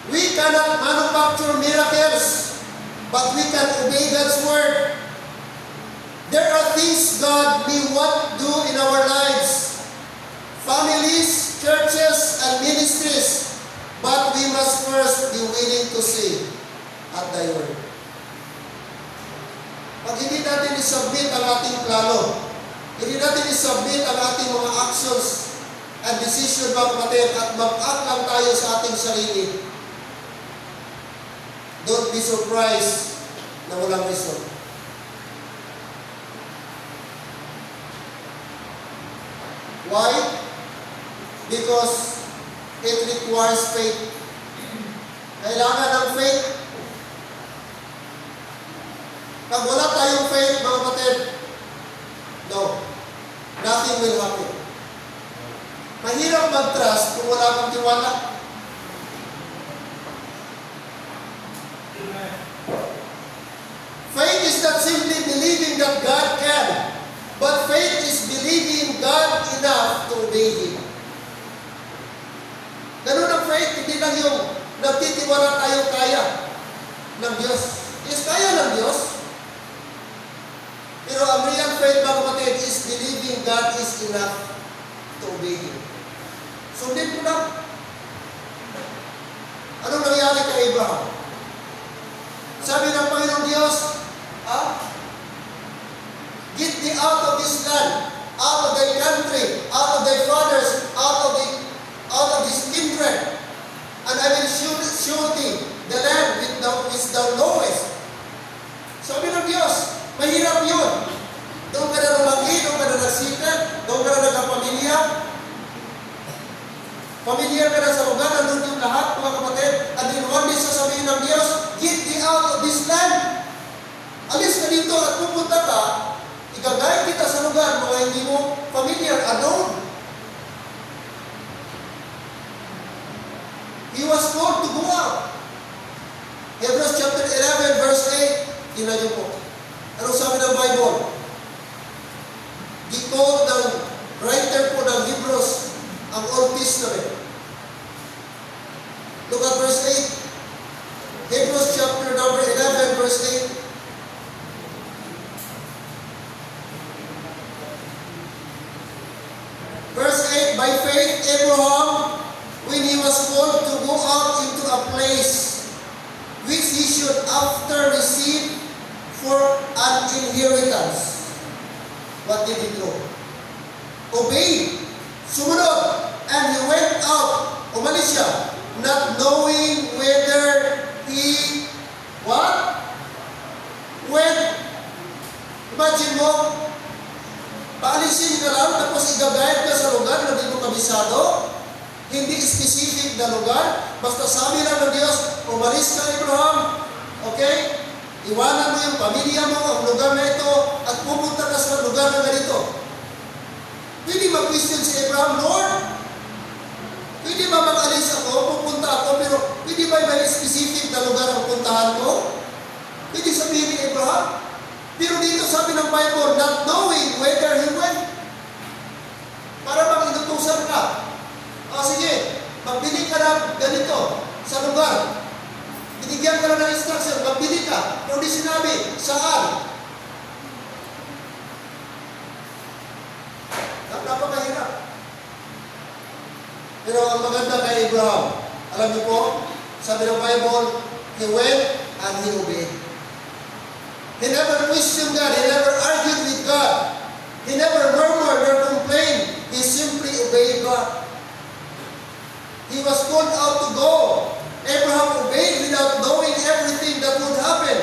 We cannot manufacture miracles, but we can obey God's word. There are things God may want to do in our lives. Families, churches, and ministries. But we must first be willing to say, at thy word. Pag hindi natin isubmit ang ating plano, hindi natin isubmit ang ating mga actions and decision, mga kapatid, at mag-act lang tayo sa ating sarili, don't be surprised na walang result. Why? Because it requires faith. Kailangan ng faith. Pag wala tayong faith, mga kapatid, no, nothing will happen. Mahirap mag-trust kung wala kang tiwala. Faith is not simply believing that God can, but faith is believing God enough to obey Him. Ganun ang faith, hindi lang yung nagtitiwala tayo kaya ng Diyos. Yes, kaya ng Diyos. Pero ang real faith, mga kapatid, is believing God is enough to obey Him. Sundin ko lang. Anong nangyari kay Abraham? Sabi ng Panginoong Diyos, get thee out of this land, out of thy country, out of thy fathers, out of this kindred, and I will show thee the land which thou knowest. Sabi ng Diyos, mahirap yun. Doon ka na lumaki, doon ka na nagsikat, doon ka na nagkapamilya. Pamilyar ka na sa lugar, nandun yung lahat, mga kapatid. And then one day sasabihin ng Diyos, get thee out of this land. Alis ka dito at pupunta ka, igagay kita sa lugar, mga hindi mo familiar, alone. He was called to go out. Hebrews chapter 11, verse 8, tingnan niyo po. Anong sabi ng Bible? Di called ng writer by faith, Abraham, when he was called to go out into a place which he should after receive for an inheritance, what did he do? Obeyed, sumunod, and he went out, umalis siya, not knowing whether he, what? When, imagine mo, paalisin ka lang, tapos igagayad ka sa lugar na di mo kabisado, hindi specific na lugar, basta sabi lang ng Diyos, umalis ka Abraham, okay? Iwanan mo yung pamilya mo, ang lugar na ito, at pupunta ka sa lugar na ganito. Pwede mag-question si Abraham, Lord, pwede ba mag-alis ako, pupunta ako, pero pwede ba may specific na lugar ang puntahan ko? Pwede sabihin ni Abraham. Pero dito sabi ng Bible, not knowing whether he went. Para bang inutusan ka. O sige, magbili ka na ganito sa lugar. Binigyan ka na ng instruction, magbili ka. Pero di sinabi, saan? Napakahirap. Pero ang maganda kay Abraham, alam niyo po, sabi ng Bible, he went and he obeyed. He never questioned God. He never argued with God. He never murmured or complained. He simply obeyed God. He was called out to go. Abraham obeyed without knowing everything that would happen.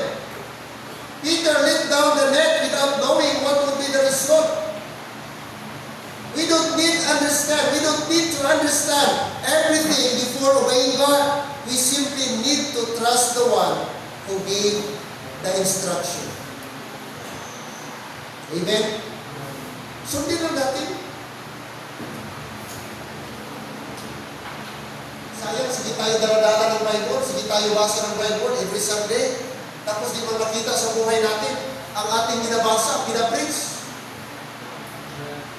Peter let down the net without knowing what would be the result. We don't need to understand everything before obeying God. We simply need to trust the one who gave the instruction. Amen? Sundin lang natin. Sayang, sige tayo daladala ng Bible, sige tayo basa ng Bible every Sunday, tapos di mo nakita sa buhay natin ang ating binabasa, pinapreach.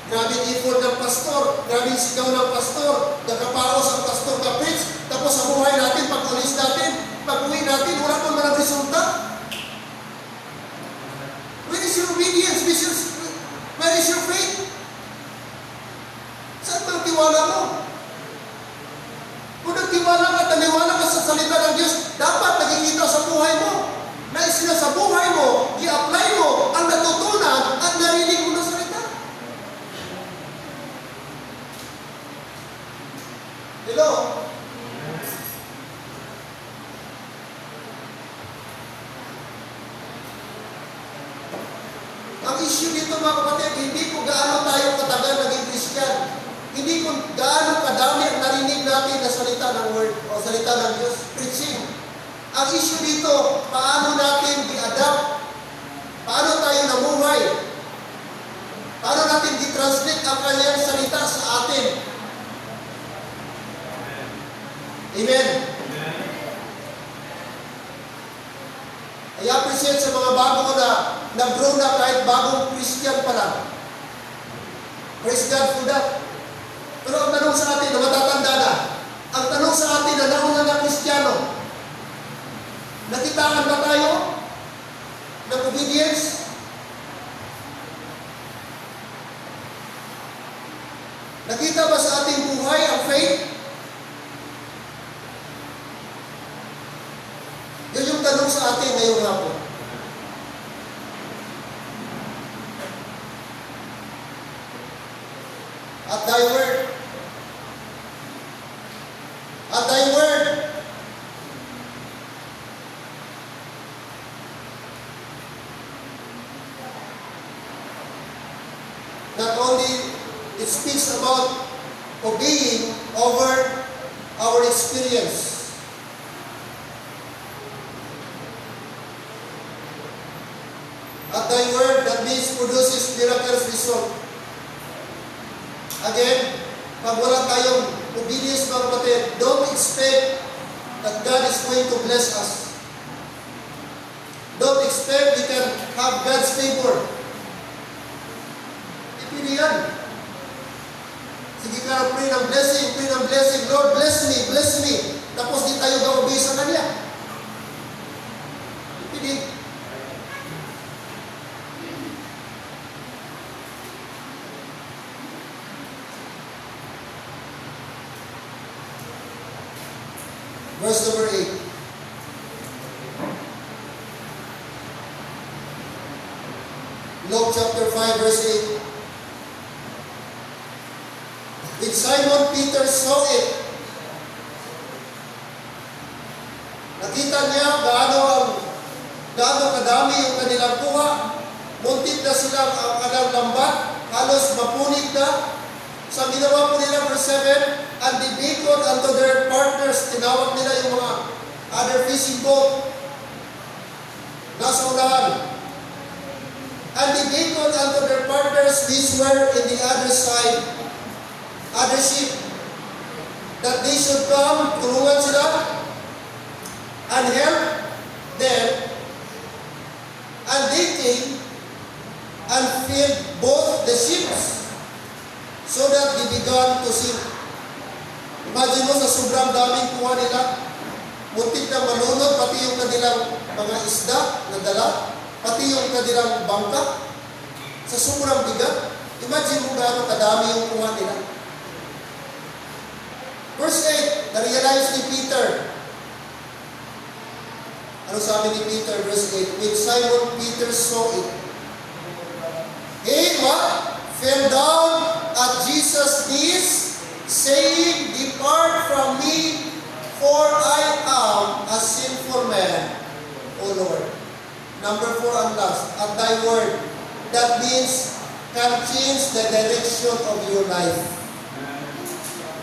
Grabing effort ng pastor, grabing sigaw ng pastor, nagkapaos ang pastor ka-preach, tapos sa buhay natin, pag-ulis natin, pag-uwi natin, wala pa man ang resulta. Where is your obedience? Where is your faith? Saan ba ang tiwala mo? Kung nagtiwala ka, taniwala ka sa salita ng Diyos, dapat nakikita sa buhay mo. Na isina sa buhay mo, i-apply mo ang natutunan at narinig mo na salita. Hello? Ang issue dito mga kapatid, hindi ko gaano tayo katagal naging Christian. Hindi ko gaano kadami ang narinig natin na salita ng Word o salita ng Diyos, preaching. Ang issue dito, paano natin i-adapt? Paano tayo namuhay? Paano natin i-translate ang kanyang salita sa atin? Amen? I appreciate sa mga bago na nag-grow na kahit bagong Christian pa lang. Praise God for that. Pero ang tanong sa atin na matatanda na, ang tanong sa atin na nauna na Kristiyano, nakitaan ba tayo ng obedience? Nakita ba sa ating buhay ang faith? Yun yung tanong sa atin ngayong hapon. At thy word, not only it speaks about obeying over our experience. At thy word, that means produces miraculous result. Again, pag wala tayong obedience mga kapatid, don't expect that God is going to bless us. Don't expect we can have God's favor. Hindi yan. Sige ka, pray ng blessing. Lord, bless me. Tapos di tayo ga-obey sa Kanya. Hindi. Verse number 8. Luke chapter 5, verse 8. When Simon Peter saw it, nakita niya gaano kadami yung kanilang kuha. Muntik na silang ang kanilang lambat, halos mapunit na. Sa ginawa po nila, verse 7, and they beckoned unto their partners, tinawag nila yung mga other fishing boat nasa unahan. And they beckoned unto their partners which were in the other side, other ship, that they should come, tulungan sila, and help them. And they came and filled both the ships, so that they began to sink. Imagine mo sa sobrang daming kuha nila, muntik na malunod, pati yung kanilang mga isda na dala, pati yung kanilang bangka, sa sobrang bigat. Imagine mo gaano kadami yung kuha nila. Verse 8, na-realize ni Peter. Ano sabi ni Peter, verse 8? When Simon Peter saw it, he what? Fell down at Jesus' knees, saying, Depart from me, for I am a sinful man, O Lord. Number 4 and last, at thy word. That means, can change the direction of your life.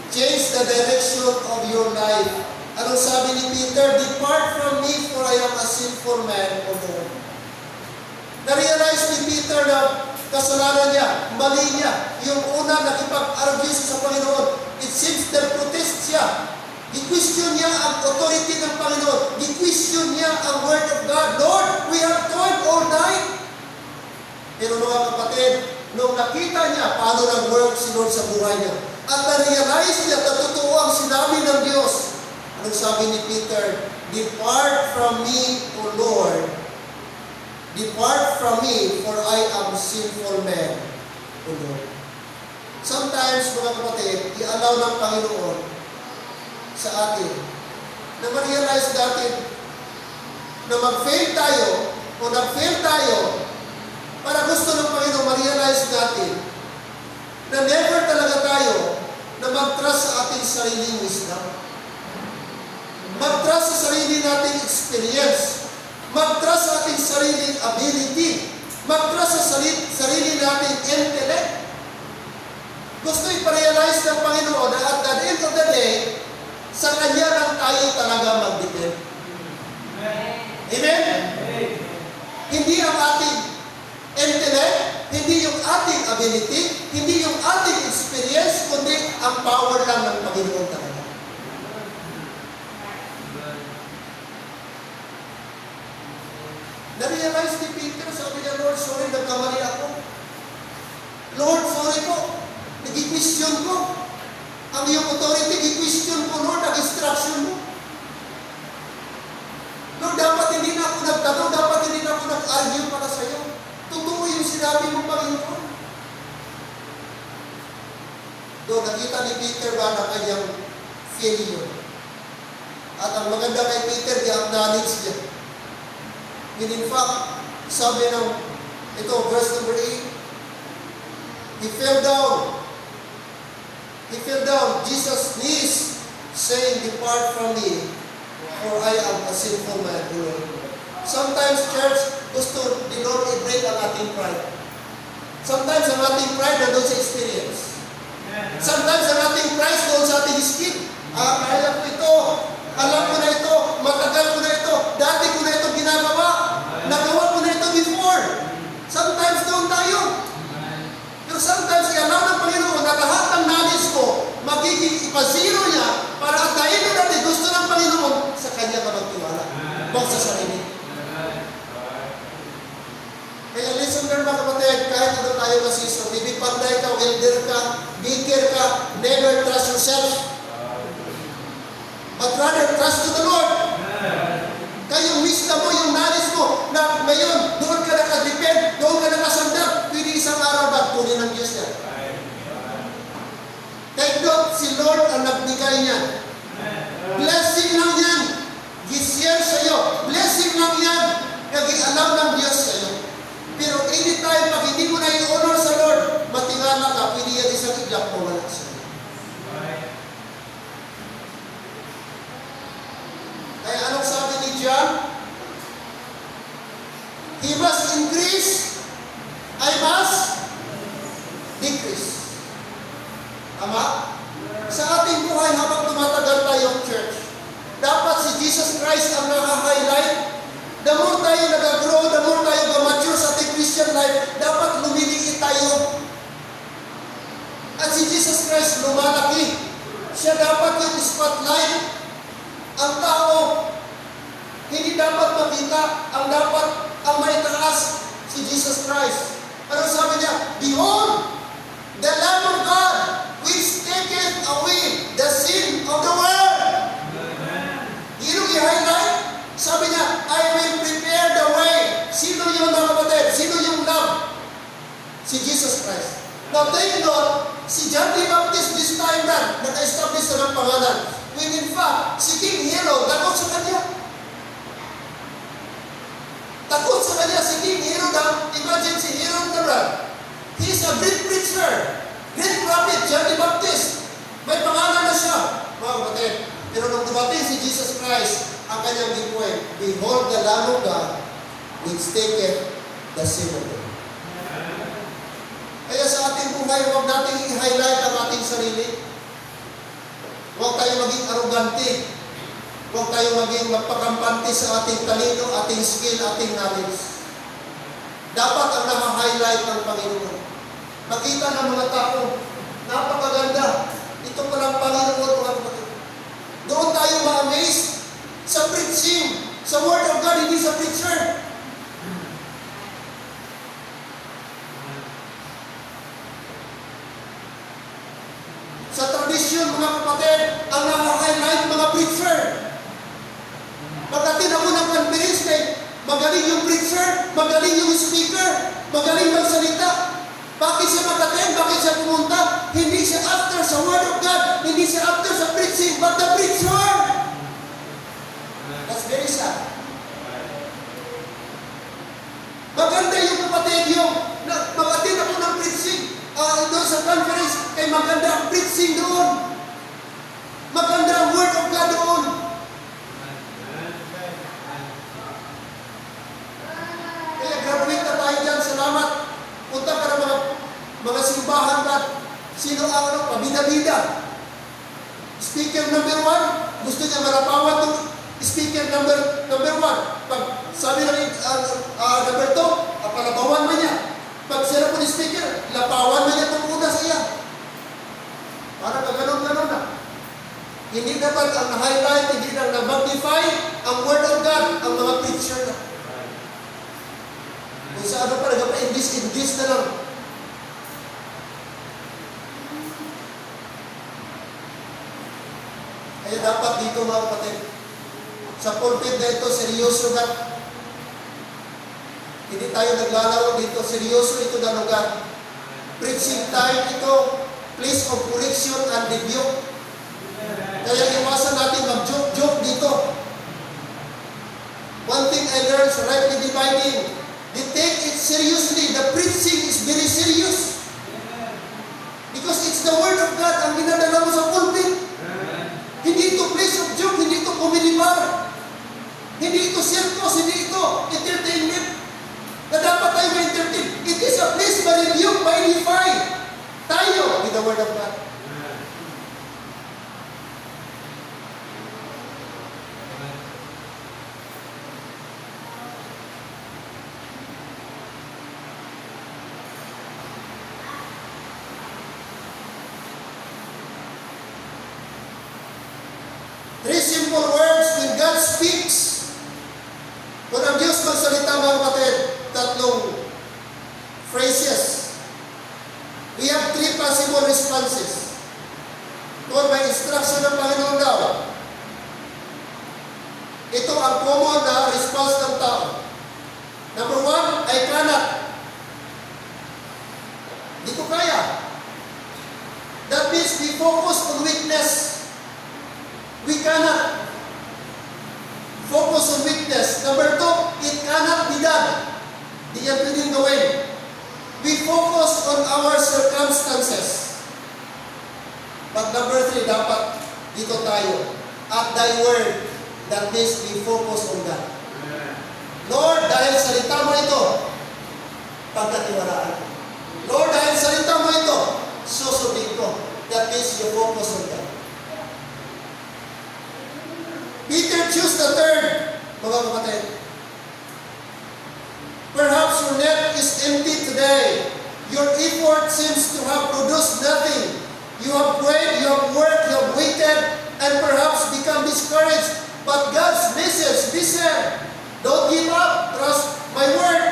Change the direction of your life. Anong sabi ni Peter? Depart from me, for I am a sinful man, O Lord. Na-realize ni Peter na kasalanan niya, mali niya. Yung una, nakipag-argue sa Panginoon. It seems na protest siya. Gi-question niya ang authority ng Panginoon. Gi-question niya ang word of God. Lord, we have toiled all night. Pero mga kapatid, nung nakita niya paano nag-work si Lord sa buhay niya, at na-realize niya na totoo ang sinabi ng Diyos, anong sabi ni Peter? Depart from me, O Lord. Depart from me, for I am sinful man, O Lord. Sometimes, mga kapatid, i-allow ng Panginoon sa atin na ma-realize natin na mag-fail tayo o nag-fail tayo para gusto ng Panginoon ma-realize natin na never talaga tayo na mag-trust sa ating sariling wisdom. Mag-trust sa sarili nating experience. Mag-trust sa ating sariling ability. Mag-trust sa sarili nating intellect. Gusto i-realize ng Panginoon na at the end of the day, sa Kanya lang tayo talaga mag-depend. Amen? Hindi ang ating intellect, hindi yung ating ability, hindi yung ating experience, kundi ang power lang ng Panginoon talaga. Na-realize ni Peter, sabi niya, Lord, sorry, nagkamali ako. Lord, sorry po. Nag-question ko. Ang iyong authority, nag-question ko, Lord, nag-instruction mo. Lord, dapat hindi na ako nagtanong, dapat hindi na ako nag-argue para sa iyo. Totoo yung sinabi mo, Panginoon. Doon, nakita ni Peter ba na kanyang failure. At ang maganda kay Peter, i-acknowledge niya. In fact, sabi ng, ito, verse number 8, he fell down. He fell down, Jesus' knees, saying, Depart from me, for I am a sinful man. Sometimes, church, gusto ni Lord i-break ang ating pride. Sometimes, ang ating pride nandun sa experience. Sometimes, ang ating pride doon sa ating skill. Kaya ko ito, alam ko na ito, matagal ko na ito, dati ko na ito ginagawa, nagawa ko na ito before. Sometimes, doon tayo. Pero sometimes, i-allow ng Panginoon na lahat ng knowledge ko, magiging ipazero niya para at the end of the day, gusto ng Panginoon, sa Kanya ka magtiwala. Huwag sa sarili. Kaya listen mga kapatid, kahit ano tayo masisyo, maybe panday ka, welder ka, baker ka, never trust yourself. But rather trust to the Lord. Kaya yung wisdom mo, yung knowledge mo, na ngayon, doon ka nakadepend, doon ka nakasandal, pwede isang araw ba, tuloy ng Diyos niya. Take note, si Lord ang nagbigay niya. Blessing lang yan. Gisyer sa'yo. Blessing lang yan. Nag-i-alam ng Diyos sa'yo. Pero anytime, pag hindi mo na i-honor sa Lord, matingala ka, pwede yan isang iglap mo wala sa'yo. Kaya anong sabi ni John? He must increase, I must decrease. Tama? Sa ating buhay habang tumatagal tayo church, dapat si Jesus Christ ang naka-highlight. The more tayo nag-grow, the more tayo ga-mature sa ating Christian life, dapat lumiliit tayo. At si Jesus Christ lumalaki. Siya dapat yung spotlight. Ang tao, hindi dapat makita. Ang maitaas, si Jesus Christ. Ano sabi niya? Behold, the Lamb of God, which taketh away the sin of the world. Yun yung i-highlight. Sabi niya, I will prepare the way. Sino yung mga kapatid? Sino yung Lamb? Si Jesus Christ. Now take note, si John the Baptist this time na, naka-establish na ng pangalan. When in fact, si King Herod, takot sa kanya. Takot sa kanya si King Herod. Imagine si Herod the Ram. He is a great preacher. Great prophet, John the Baptist. May pangalan na siya. Mga kapatid. Pero nung dumating si Jesus Christ, ang kanyang gibuhay, behold the Lamb of God, which taketh the sin of the world. Kaya sa ating buhay, huwag natin i-highlight ang ating sarili. Huwag tayo maging arrogante. Huwag tayo maging magpakampante sa ating talino, ating skill, ating knowledge. Dapat ang naka-highlight ng Panginoon. Makita ng mga tao, napakaganda. Ito palang Panginoon, mga kapatid. Doon tayo ma-amaze sa preaching, sa Word of God, hindi sa preacher. Sa tradisyon, mga kapatid, ang naka-highlight mga preacher. Pagdating ako ng conference, magaling yung preacher, magaling yung speaker, magaling magsalita. Bakit siya mag-attend? Bakit siya pumunta? Hindi siya after sa Word of God, hindi siya after sa preaching, but the preacher. That's very sad. Maganda yung kapatid yung mag-attend ako ng preaching. Doon sa conference, ay maganda ang preaching doon. Maganda ang Word of God doon. Kaya graduate na tayo dyan. Salamat. Punta ka na mga simbahan ba? Sino ang pabida-bida? Speaker number 1, gusto niya marapawan itong speaker number 1. Pag sabi ng number 2, palapawan man niya. Pag sila po ni speaker, lapawan na niya itong una sa iya. Para ganon-ganon na. Hindi dapat ang highlight, hindi na na-magnify ang Word of God, ang mga preacher na. Kung sa ano pa, nagpa-English na lang. Kaya dapat dito mga kapatid, sa pulpit na ito, seryoso na. Hindi tayo naglalaro dito. Seryoso ito na lugar. Preaching time ito. Place of correction and rebuke. Kaya iwasan natin mag-joke dito. One thing I learned sa rightly dividing, they take it seriously. The preaching is very serious. Because it's the Word of God ang dinadala mo sa pulpit. Hindi ito place of joke, hindi ito comedy bar. Hindi ito circus, hindi ito entertainment. Na dapat tayo ma-entertain. It is a place by rebuke, by edify. Tayo with the Word of God. Three simple words when God speaks. Kung ang Diyos magsalita, mga kapatid, tatlong phrases. We have three possible responses. Kung may instruction ng Panginoon daw, ito ang common na response ng tao. Number 1, I cannot. Di ko kaya. That means we focus on weakness. We We cannot focus on weakness. Number two, it cannot be done. Di yan pwedeng gawin. We focus on our circumstances. But number three, dapat dito tayo. At thy word, that means we focus on God. Lord, dahil salita mo ito, pagkatiwalaan ko. Lord, dahil salita mo ito, susundin ko. That means you focus on God. Peter chose the third, mga kapatid. Perhaps your net is empty today. Your effort seems to have produced nothing. You have prayed, you have worked, you have waited, and perhaps become discouraged. But God's message, listen, don't give up, trust my word.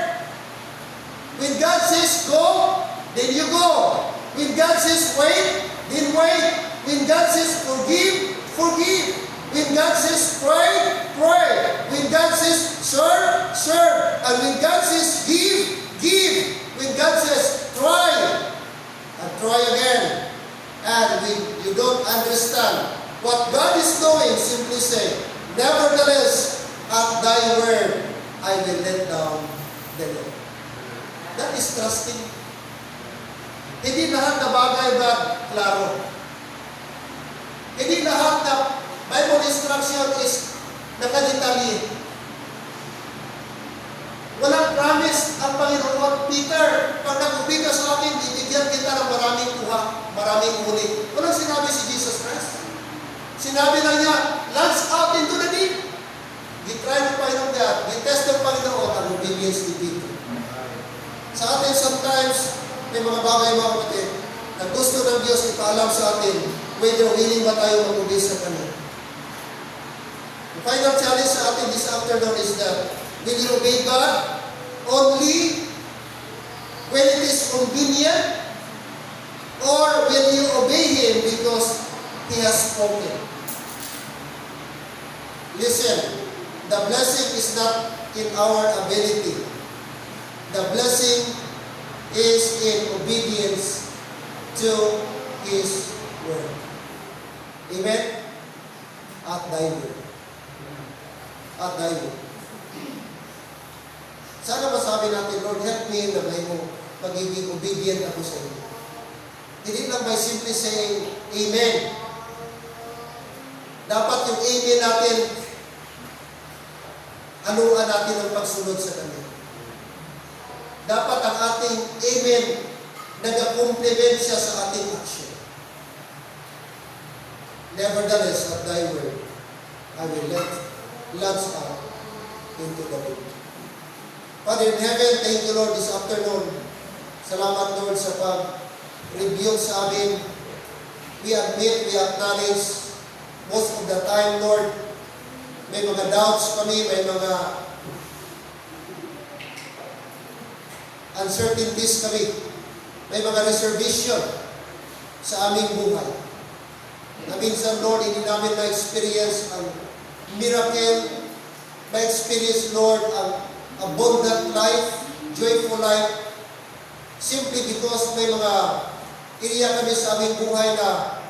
When God says go, then you go. When God says wait, then wait. When God says forgive, forgive. When God says pray, pray. When God says serve, serve. And when God says give, give. When God says try, and try again. And when you don't understand what God is doing, simply say, nevertheless, at thy word, I will let down the net. That is trusting. Hindi lahat na bagay ba klaro? Hindi lahat na Bible instruction is nakadetalye. Walang promise ang Panginoon. Peter, pag nag-ubi ka sa akin, bibigyan kita ng maraming kuha, maraming huli. Walang sinabi si Jesus Christ. Sinabi lang niya, launch out into the deep. Gitry ng Panginoon God. Gitest ng Panginoon ang obedience ni Peter. Sa atin sometimes, may mga bagay mga kapatid, na gusto ng Diyos ipaalam sa atin, whether willing ba tayo mag-obey sa Kanya. The final challenge sa atin this afternoon is that, will you obey God only when it is convenient, or will you obey Him because He has spoken? Listen, the blessing is not in our ability. The blessing is in obedience to His word. Amen? At thy word. At thy word. Sana masabi natin, Lord, help me na magiging obedient ako sa iyo. Hindi lang by simply saying, Amen. Dapat yung Amen natin, haluan natin ang pagsunod sa Kanya. Dapat ang ating Amen, nag-complement siya sa ating action. Nevertheless, at thy word, I will launch out into the deep. Father in heaven, thank you, Lord, this afternoon. Salamat, Lord, sa pag-review sa amin. We admit, we acknowledge, most of the time, Lord, may mga doubts kami, may mga uncertainties kami, may mga reservation sa aming buhay. Na minsan, Lord, hindi namin ma-experience ang miracle, ma-experience, Lord, ang abundant life, joyful life, simply because may mga area kami sa aming buhay na